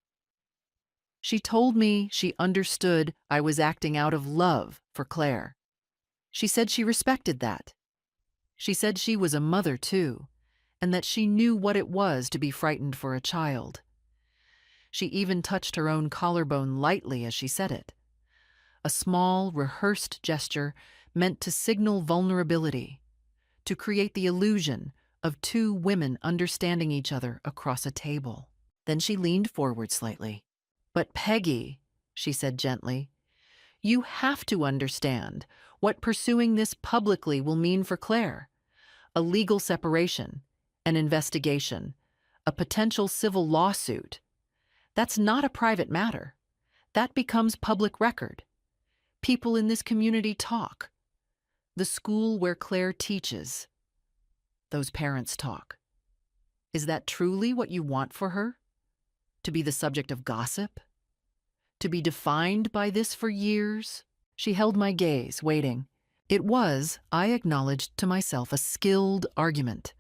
She told me she understood I was acting out of love for Claire. She said she respected that. She said she was a mother too, and that she knew what it was to be frightened for a child. She even touched her own collarbone lightly as she said it. A small, rehearsed gesture meant to signal vulnerability, to create the illusion of two women understanding each other across a table. Then she leaned forward slightly. "But Peggy," she said gently, "you have to understand what pursuing this publicly will mean for Claire. A legal separation, an investigation, a potential civil lawsuit. That's not a private matter. That becomes public record. People in this community talk. The school where Claire teaches. Those parents talk. Is that truly what you want for her? To be the subject of gossip? To be defined by this for years?" She held my gaze, waiting. It was, I acknowledged to myself, a skilled argument.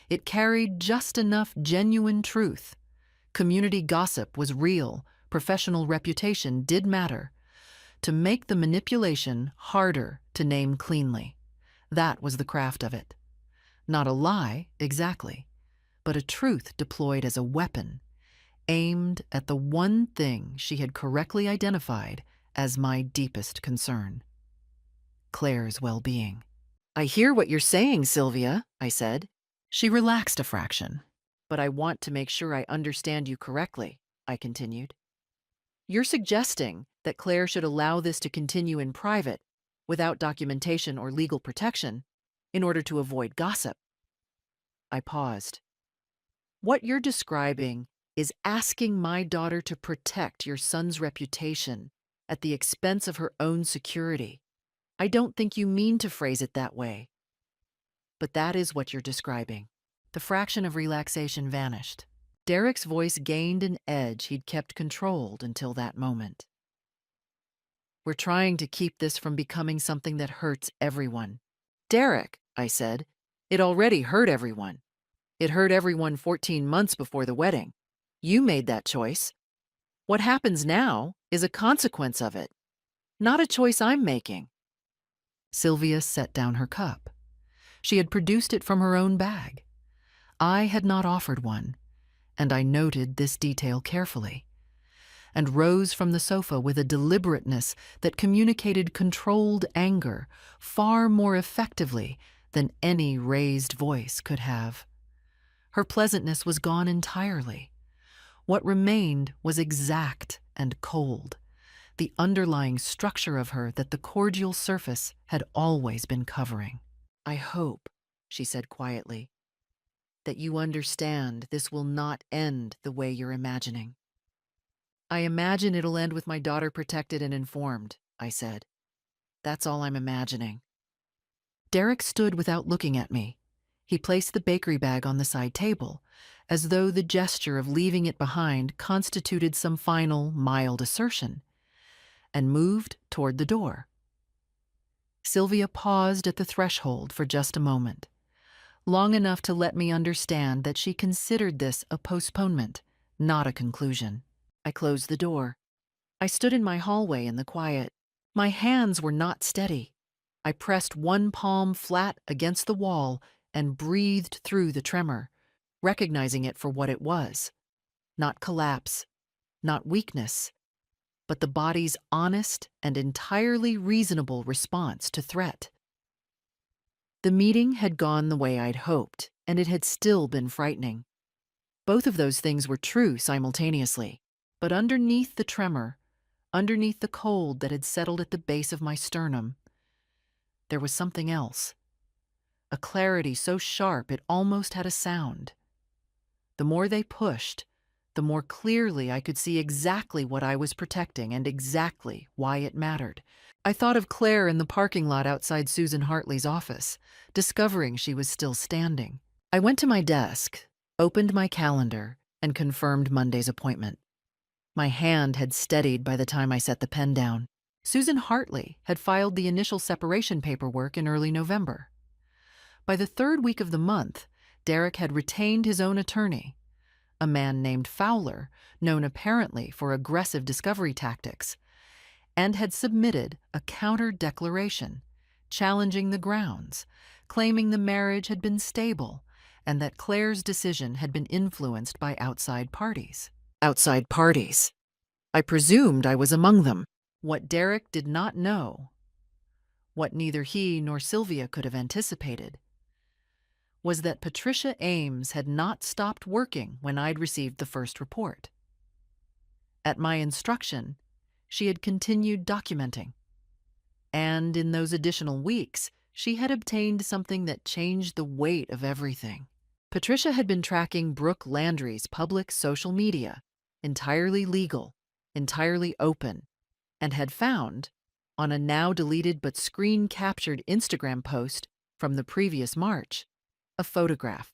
It carried just enough genuine truth. Community gossip was real. Professional reputation did matter. To make the manipulation harder to name cleanly. That was the craft of it. Not a lie, exactly, but a truth deployed as a weapon, aimed at the one thing she had correctly identified as my deepest concern: Claire's well-being. "I hear what you're saying, Sylvia," I said. She relaxed a fraction. "But I want to make sure I understand you correctly," I continued. "You're suggesting that Claire should allow this to continue in private, without documentation or legal protection, in order to avoid gossip." I paused. "What you're describing is asking my daughter to protect your son's reputation at the expense of her own security. I don't think you mean to phrase it that way. But that is what you're describing." The fraction of relaxation vanished. Derek's voice gained an edge he'd kept controlled until that moment. "We're trying to keep this from becoming something that hurts everyone." "Derek," I said, "it already hurt everyone. It hurt everyone 14 months before the wedding. You made that choice. What happens now is a consequence of it, not a choice I'm making." Sylvia set down her cup. She had produced it from her own bag. I had not offered one, and I noted this detail carefully, and rose from the sofa with a deliberateness that communicated controlled anger far more effectively than any raised voice could have. Her pleasantness was gone entirely. What remained was exact and cold, the underlying structure of her that the cordial surface had always been covering. "I hope," she said quietly, "that you understand this will not end the way you're imagining." "I imagine it'll end with my daughter protected and informed," I said. "That's all I'm imagining." Derek stood without looking at me. He placed the bakery bag on the side table, as though the gesture of leaving it behind constituted some final, mild assertion, and moved toward the door. Sylvia paused at the threshold for just a moment, long enough to let me understand that she considered this a postponement, not a conclusion. I closed the door. I stood in my hallway in the quiet. My hands were not steady. I pressed one palm flat against the wall and breathed through the tremor, recognizing it for what it was. Not collapse, not weakness, but the body's honest and entirely reasonable response to threat. The meeting had gone the way I'd hoped, and it had still been frightening. Both of those things were true simultaneously, but underneath the tremor, underneath the cold that had settled at the base of my sternum, there was something else. A clarity so sharp it almost had a sound. The more they pushed, the more clearly I could see exactly what I was protecting and exactly why it mattered. I thought of Claire in the parking lot outside Susan Hartley's office, discovering she was still standing. I went to my desk, opened my calendar, and confirmed Monday's appointment. My hand had steadied by the time I set the pen down. Susan Hartley had filed the initial separation paperwork in early November. By the third week of the month, Derek had retained his own attorney, a man named Fowler, known apparently for aggressive discovery tactics, and had submitted a counter-declaration, challenging the grounds, claiming the marriage had been stable and that Claire's decision had been influenced by outside parties. Outside parties. I presumed I was among them. What Derek did not know, what neither he nor Sylvia could have anticipated, was that Patricia Ames had not stopped working when I'd received the first report. At my instruction, she had continued documenting. And in those additional weeks, she had obtained something that changed the weight of everything. Patricia had been tracking Brooke Landry's public social media, entirely legal, entirely open, and had found, on a now deleted but screen-captured Instagram post from the previous March, a photograph.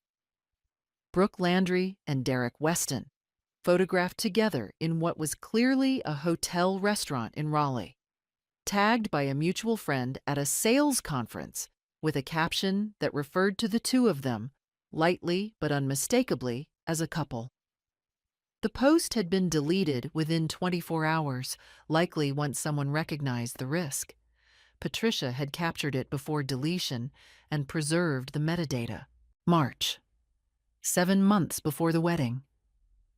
Brooke Landry and Derek Weston, photographed together in what was clearly a hotel restaurant in Raleigh, tagged by a mutual friend at a sales conference with a caption that referred to the two of them, lightly but unmistakably, as a couple. The post had been deleted within 24 hours, likely once someone recognized the risk. Patricia had captured it before deletion and preserved the metadata. March. 7 months before the wedding.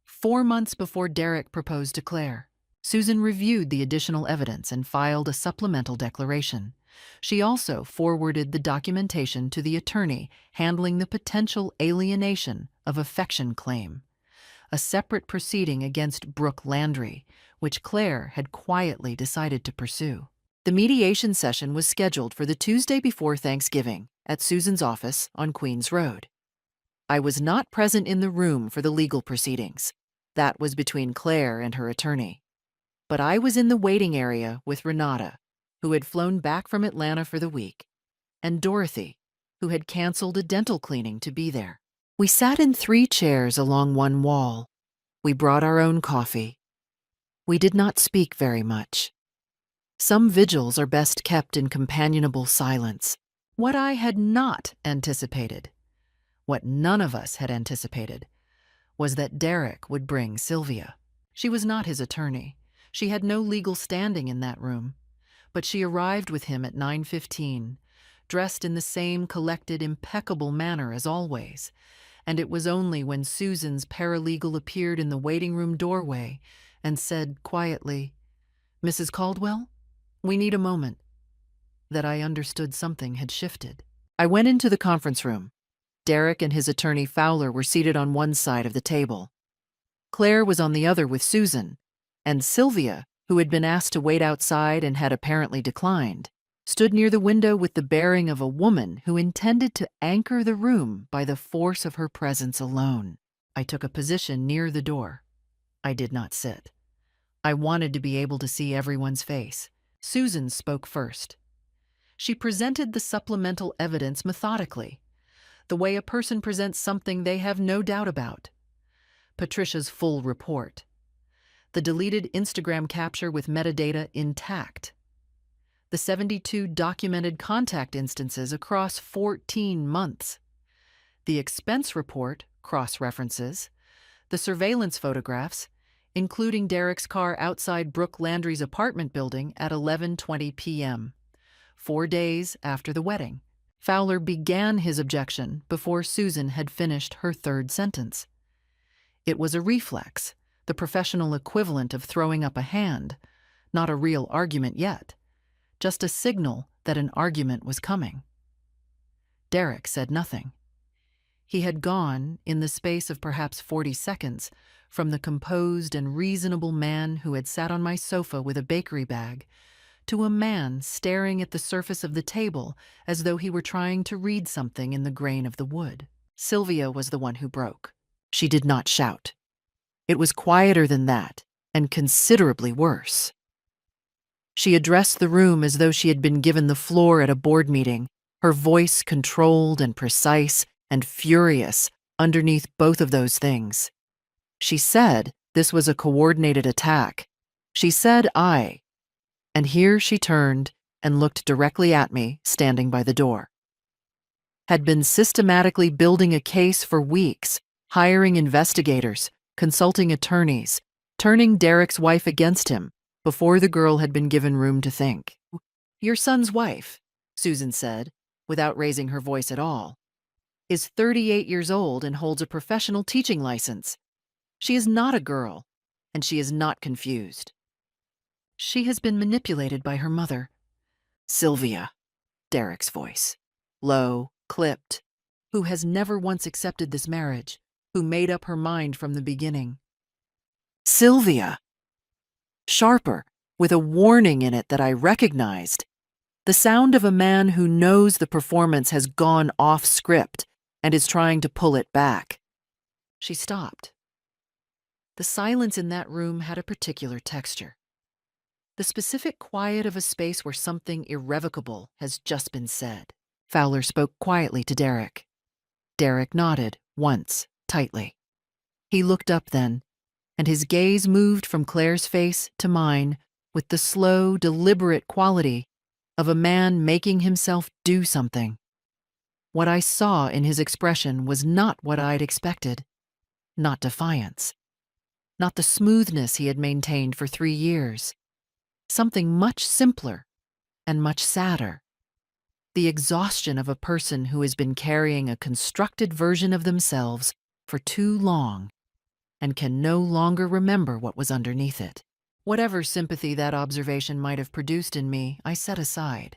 4 months before Derek proposed to Claire. Susan reviewed the additional evidence and filed a supplemental declaration. She also forwarded the documentation to the attorney handling the potential alienation of affection claim, a separate proceeding against Brooke Landry, which Claire had quietly decided to pursue. The mediation session was scheduled for the Tuesday before Thanksgiving at Susan's office on Queens Road. I was not present in the room for the legal proceedings. That was between Claire and her attorney. But I was in the waiting area with Renata, who had flown back from Atlanta for the week, and Dorothy, who had canceled a dental cleaning to be there. We sat in 3 chairs along one wall. We brought our own coffee. We did not speak very much. Some vigils are best kept in companionable silence. What I had not anticipated, what none of us had anticipated, was that Derek would bring Sylvia. She was not his attorney. She had no legal standing in that room. But she arrived with him at 9:15, dressed in the same collected, impeccable manner as always, and it was only when Susan's paralegal appeared in the waiting room doorway and said quietly, "Mrs. Caldwell, we need a moment," that I understood something had shifted. I went into the conference room. Derek and his attorney Fowler were seated on one side of the table. Claire was on the other with Susan, and Sylvia, who had been asked to wait outside and had apparently declined, stood near the window with the bearing of a woman who intended to anchor the room by the force of her presence alone. I took a position near the door. I did not sit. I wanted to be able to see everyone's face. Susan spoke first. She presented the supplemental evidence methodically, the way a person presents something they have no doubt about. Patricia's full report. The deleted Instagram capture with metadata intact. The 72 documented contact instances across 14 months. The expense report, cross-references. The surveillance photographs, including Derek's car outside Brooke Landry's apartment building at 11:20 p.m., 4 days after the wedding. Fowler began his objection before Susan had finished her third sentence. It was a reflex, the professional equivalent of throwing up a hand, not a real argument yet, just a signal that an argument was coming. Derek said nothing. He had gone, in the space of perhaps 40 seconds, from the composed and reasonable man who had sat on my sofa with a bakery bag to a man staring at the surface of the table as though he were trying to read something in the grain of the wood. Sylvia was the one who broke. She did not shout. It was quieter than that, and considerably worse. She addressed the room as though she had been given the floor at a board meeting, her voice controlled and precise and furious underneath both of those things. She said this was a coordinated attack. She said and here she turned and looked directly at me, standing by the door. Had been systematically building a case for weeks, hiring investigators, consulting attorneys, turning Derek's wife against him before the girl had been given room to think. Your son's wife, Susan said, without raising her voice at all, is 38 years old and holds a professional teaching license. She is not a girl, and she is not confused. She has been manipulated by her mother. Sylvia, Derek's voice, low, clipped, who has never once accepted this marriage, who made up her mind from the beginning. Sylvia! Sharper, with a warning in it that I recognized. The sound of a man who knows the performance has gone off script and is trying to pull it back. She stopped. The silence in that room had a particular texture. The specific quiet of a space where something irrevocable has just been said. Fowler spoke quietly to Derek. Derek nodded, once, tightly. He looked up then, and his gaze moved from Claire's face to mine with the slow, deliberate quality of a man making himself do something. What I saw in his expression was not what I'd expected. Not defiance. Not the smoothness he had maintained for 3 years. Something much simpler and much sadder. The exhaustion of a person who has been carrying a constructed version of themselves for too long and can no longer remember what was underneath it. Whatever sympathy that observation might have produced in me, I set aside.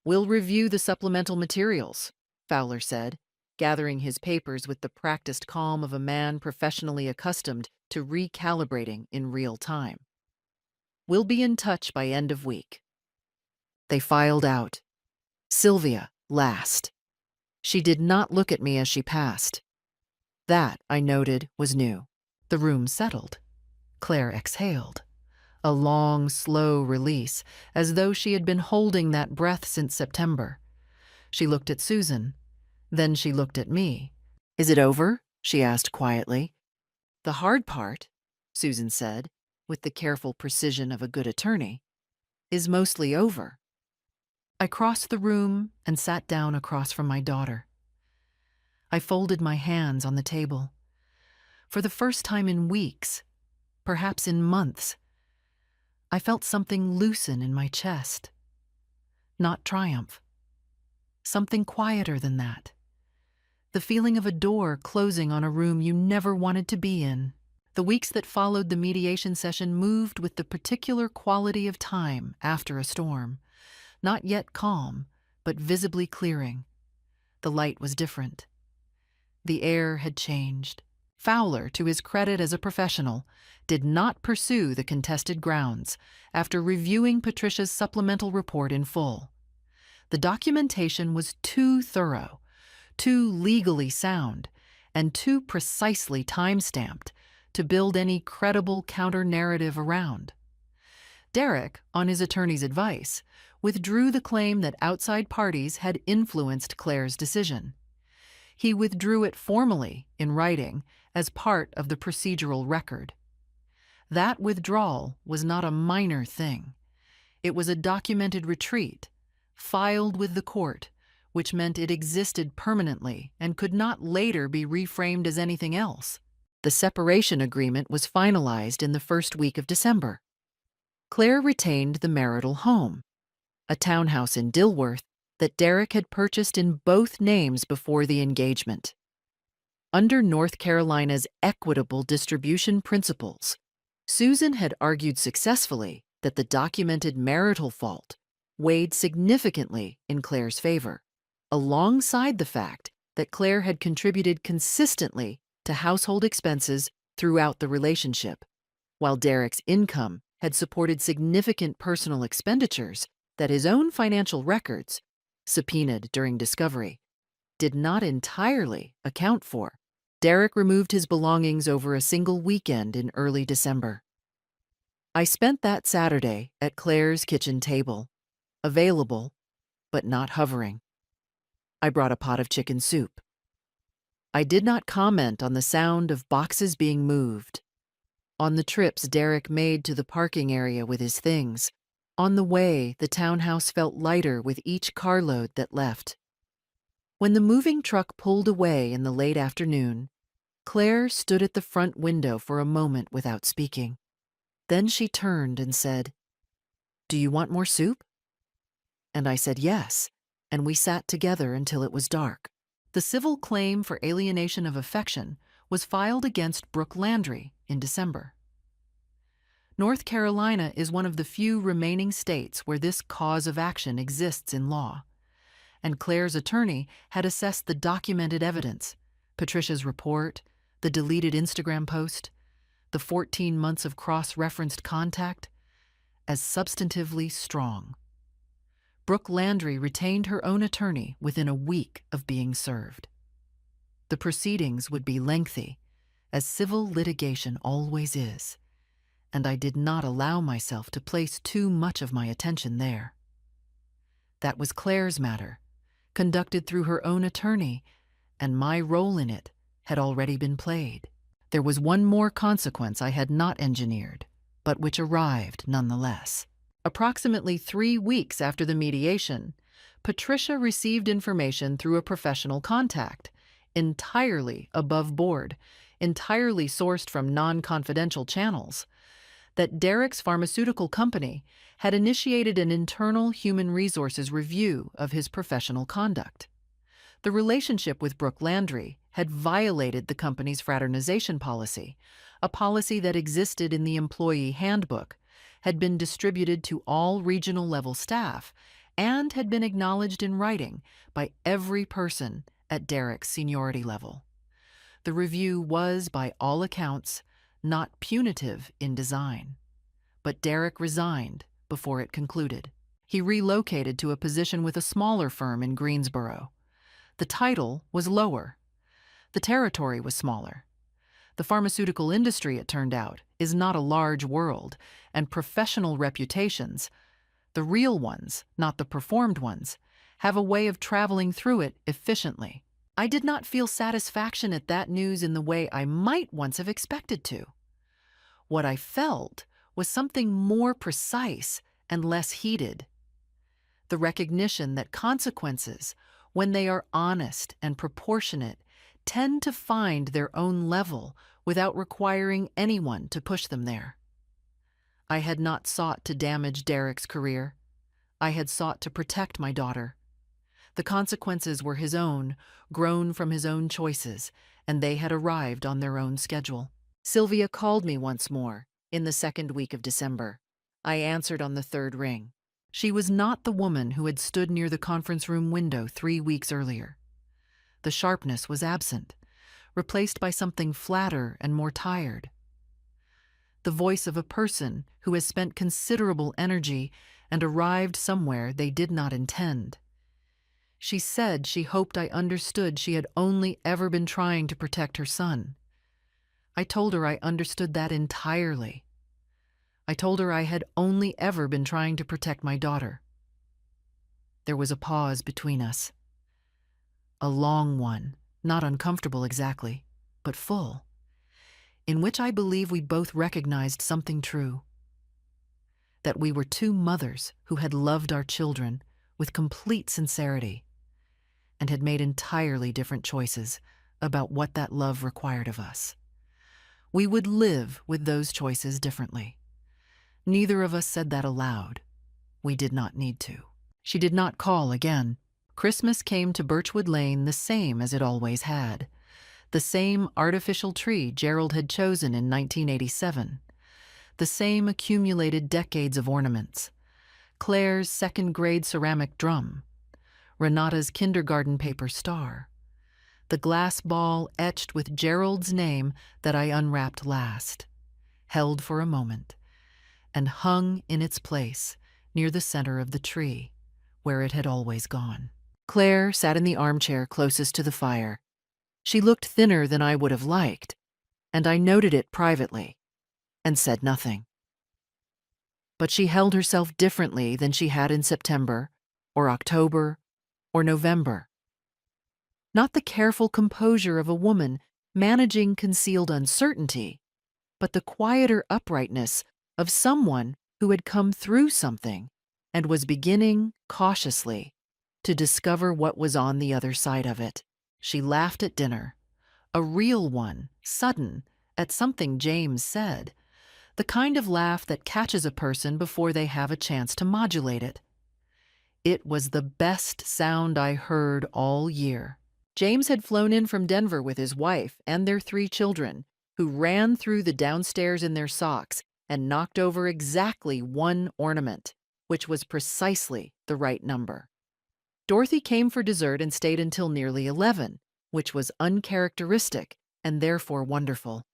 We'll review the supplemental materials, Fowler said, gathering his papers with the practiced calm of a man professionally accustomed to recalibrating in real time. We'll be in touch by end of week. They filed out. Sylvia last. She did not look at me as she passed. That, I noted, was new. The room settled. Claire exhaled. A long, slow release, as though she had been holding that breath since September. She looked at Susan. Then she looked at me. Is it over? She asked quietly. The hard part, Susan said, with the careful precision of a good attorney, is mostly over. I crossed the room and sat down across from my daughter. I folded my hands on the table. For the first time in weeks, perhaps in months, I felt something loosen in my chest. Not triumph. Something quieter than that. The feeling of a door closing on a room you never wanted to be in. The weeks that followed the mediation session moved with the particular quality of time after a storm. Not yet calm, but visibly clearing. The light was different. The air had changed. Fowler, to his credit as a professional, did not pursue the contested grounds after reviewing Patricia's supplemental report in full. The documentation was too thorough, too legally sound, and too precisely time-stamped to build any credible counter-narrative around. Derek, on his attorney's advice, withdrew the claim that outside parties had influenced Claire's decision. He withdrew it formally, in writing, as part of the procedural record. That withdrawal was not a minor thing. It was a documented retreat, filed with the court, which meant it existed permanently and could not later be reframed as anything else. The separation agreement was finalized in the first week of December. Claire retained the marital home, a townhouse in Dilworth that Derek had purchased in both names before the engagement. Under North Carolina's equitable distribution principles, Susan had argued successfully that the documented marital fault weighed significantly in Claire's favor, alongside the fact that Claire had contributed consistently to household expenses throughout the relationship, while Derek's income had supported significant personal expenditures that his own financial records, subpoenaed during discovery, did not entirely account for. Derek removed his belongings over a single weekend in early December. I spent that Saturday at Claire's kitchen table, available, but not hovering. I brought a pot of chicken soup. I did not comment on the sound of boxes being moved, on the trips Derek made to the parking area with his things. On the way, the townhouse felt lighter with each carload that left. When the moving truck pulled away in the late afternoon, Claire stood at the front window for a moment without speaking. Then she turned and said, "Do you want more soup?" And I said yes, and we sat together until it was dark. The civil claim for alienation of affection was filed against Brooke Landry in December. North Carolina is one of the few remaining states where this cause of action exists in law, and Claire's attorney had assessed the documented evidence, Patricia's report, the deleted Instagram post, the 14 months of cross-referenced contact, as substantively strong. Brooke Landry retained her own attorney within a week of being served. The proceedings would be lengthy, as civil litigation always is, and I did not allow myself to place too much of my attention there. That was Claire's matter, conducted through her own attorney, and my role in it had already been played. There was one more consequence I had not engineered, but which arrived nonetheless. Approximately 3 weeks after the mediation, Patricia received information through a professional contact, entirely above board, entirely sourced from non-confidential channels, that Derek's pharmaceutical company had initiated an internal human resources review of his professional conduct. The relationship with Brooke Landry had violated the company's fraternization policy, a policy that existed in the employee handbook, had been distributed to all regional-level staff, and had been acknowledged in writing by every person at Derek's seniority level. The review was, by all accounts, not punitive in design. But Derek resigned before it concluded. He relocated to a position with a smaller firm in Greensboro. The title was lower. The territory was smaller. The pharmaceutical industry, it turned out, is not a large world, and professional reputations, the real ones, not the performed ones, have a way of traveling through it efficiently. I did not feel satisfaction at that news in the way I might once have expected to. What I felt was something more precise and less heated. The recognition that consequences, when they are honest and proportionate, tend to find their own level without requiring anyone to push them there. I had not sought to damage Derek's career. I had sought to protect my daughter. The consequences were his own, grown from his own choices, and they had arrived on their own schedule. Sylvia called me once more, in the second week of December. I answered on the third ring. She was not the woman who had stood near the conference room window 3 weeks earlier. The sharpness was absent, replaced by something flatter and more tired. The voice of a person who has spent considerable energy and arrived somewhere they did not intend. She said she hoped I understood she had only ever been trying to protect her son. I told her I understood that entirely. I told her I had only ever been trying to protect my daughter. There was a pause between us. A long one, not uncomfortable exactly, but full, in which I believe we both recognized something true. That we were two mothers who had loved our children with complete sincerity and had made entirely different choices about what that love required of us. We would live with those choices differently. Neither of us said that aloud. We did not need to. She did not call again. Christmas came to Birchwood Lane the same as it always had. The same artificial tree Gerald had chosen in 1987. The same accumulated decades of ornaments. Claire's second-grade ceramic drum. Renata's kindergarten paper star. The glass ball etched with Gerald's name that I unwrapped last. Held for a moment. And hung in its place near the center of the tree, where it had always gone. Claire sat in the armchair closest to the fire, She looked thinner than I would have liked, and I noted it privately and said nothing. But she held herself differently than she had in September, or October, or November. Not the careful composure of a woman managing concealed uncertainty, but the quieter uprightness of someone who had come through something and was beginning, cautiously, to discover what was on the other side of it. She laughed at dinner, a real one, sudden, at something James said, the kind of laugh that catches a person before they have a chance to modulate it. It was the best sound I heard all year. James had flown in from Denver with his wife and their 3 children, who ran through the downstairs in their socks and knocked over exactly 1 ornament, which was precisely the right number. Dorothy came for dessert and stayed until nearly 11, which was uncharacteristic and therefore wonderful.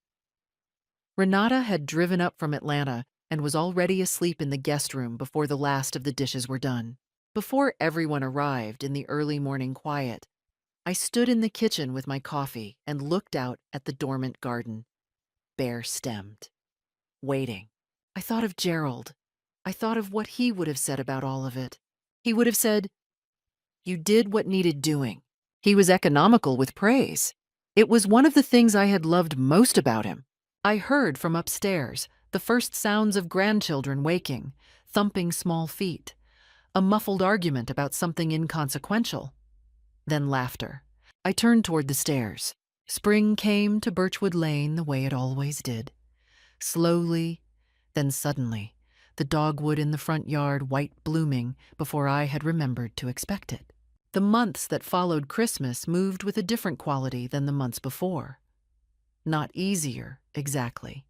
Renata had driven up from Atlanta and was already asleep in the guest room before the last of the dishes were done. Before everyone arrived in the early morning quiet, I stood in the kitchen with my coffee and looked out at the dormant garden, bare-stemmed, waiting. I thought of Gerald. I thought of what he would have said about all of it. He would have said, "You did what needed doing." He was economical with praise. It was one of the things I had loved most about him. I heard from upstairs the first sounds of grandchildren waking, thumping small feet, a muffled argument about something inconsequential, then laughter. I turned toward the stairs. Spring came to Birchwood Lane the way it always did. Slowly, then suddenly, the dogwood in the front yard white blooming before I had remembered to expect it. The months that followed Christmas moved with a different quality than the months before. Not easier, exactly.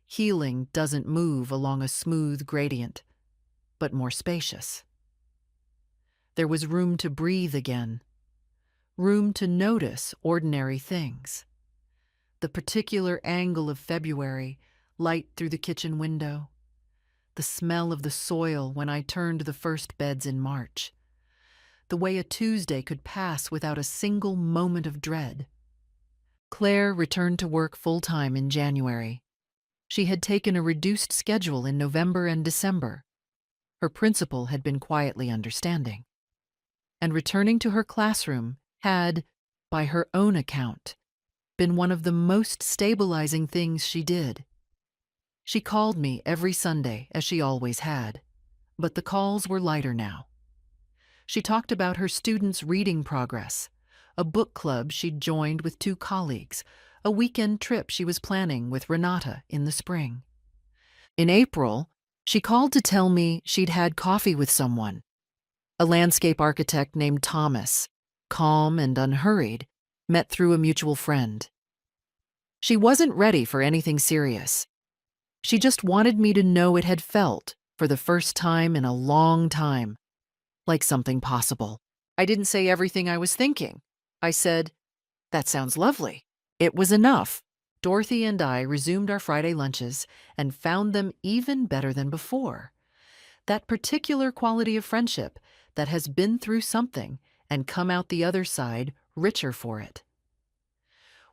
Healing doesn't move along a smooth gradient, but more spacious. There was room to breathe again, room to notice ordinary things. The particular angle of February, light through the kitchen window, the smell of the soil when I turned the first beds in March, the way a Tuesday could pass without a single moment of dread. Claire returned to work full-time in January. She had taken a reduced schedule in November and December. Her principal had been quietly understanding. And returning to her classroom had, by her own account, been one of the most stabilizing things she did. She called me every Sunday, as she always had, but the calls were lighter now. She talked about her students' reading progress, a book club she'd joined with 2 colleagues, a weekend trip she was planning with Renata in the spring. In April, she called to tell me she'd had coffee with someone, a landscape architect named Thomas, calm and unhurried, met through a mutual friend. She wasn't ready for anything serious. She just wanted me to know it had felt, for the first time in a long time, like something possible. I didn't say everything I was thinking. I said, "That sounds lovely." It was enough. Dorothy and I resumed our Friday lunches and found them even better than before. That particular quality of friendship that has been through something and come out the other side richer for it.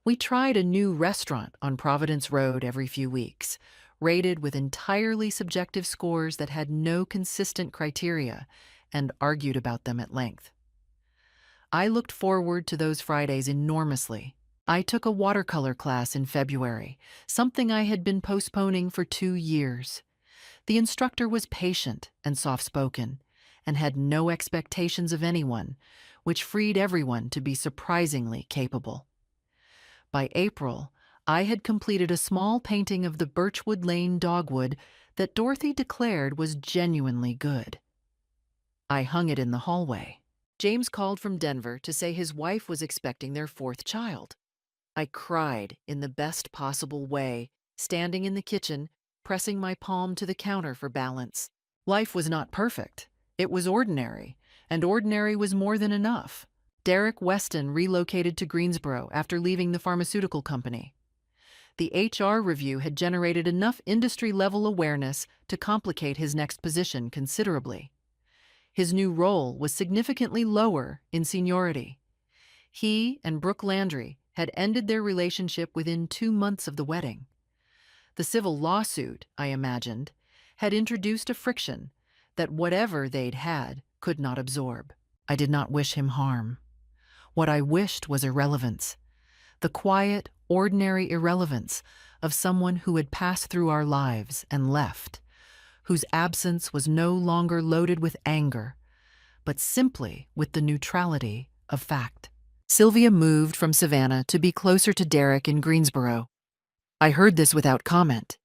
We tried a new restaurant on Providence Road every few weeks, rated with entirely subjective scores that had no consistent criteria, and argued about them at length. I looked forward to those Fridays enormously. I took a watercolor class in February, something I had been postponing for 2 years. The instructor was patient and soft-spoken, and had no expectations of anyone, which freed everyone to be surprisingly capable. By April, I had completed a small painting of the Birchwood Lane dogwood that Dorothy declared was genuinely good. I hung it in the hallway. James called from Denver to say his wife was expecting their 4th child. I cried in the best possible way, standing in the kitchen, pressing my palm to the counter for balance. Life was not perfect. It was ordinary, and ordinary was more than enough. Derek Weston relocated to Greensboro after leaving the pharmaceutical company. The HR review had generated enough industry-level awareness to complicate his next position considerably. His new role was significantly lower in seniority. He and Brooke Landry had ended their relationship within 2 months of the wedding. The civil lawsuit, I imagined, had introduced a friction that whatever they'd had could not absorb. I did not wish him harm. What I wished was irrelevance, the quiet, ordinary irrelevance of someone who had passed through our lives and left, whose absence was no longer loaded with anger, but simply with the neutrality of fact. Sylvia moved from Savannah to be closer to Derek in Greensboro. I heard this without comment.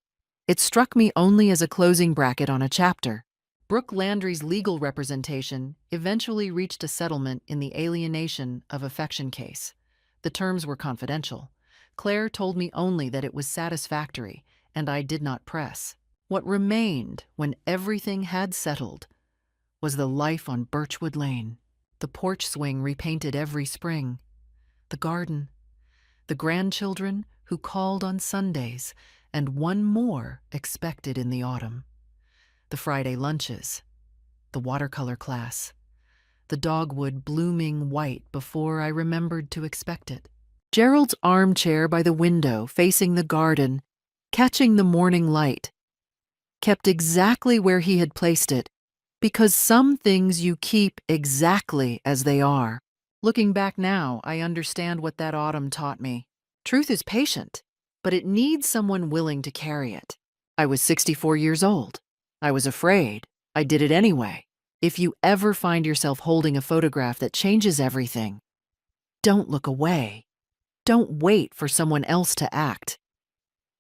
It struck me only as a closing bracket on a chapter. Brooke Landry's legal representation eventually reached a settlement in the alienation of affection case. The terms were confidential. Claire told me only that it was satisfactory, and I did not press. What remained when everything had settled was the life on Birchwood Lane. The porch swing repainted every spring, the garden, the grandchildren who called on Sundays, and one more expected in the autumn. The Friday lunches, the watercolor class, the dogwood blooming white before I remembered to expect it. Gerald's armchair by the window facing the garden, catching the morning light, kept exactly where he had placed it, because some things you keep exactly as they are. Looking back now, I understand what that autumn taught me. Truth is patient, but it needs someone willing to carry it. I was 64 years old. I was afraid. I did it anyway. If you ever find yourself holding a photograph that changes everything, don't look away. Don't wait for someone else to act.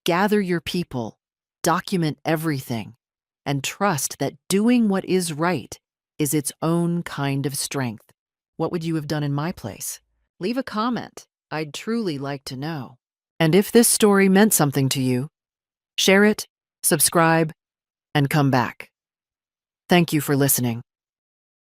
Gather your people, document everything, and trust that doing what is right is its own kind of strength. What would you have done in my place? Leave a comment. I'd truly like to know. And if this story meant something to you, share it, subscribe, and come back. Thank you for listening.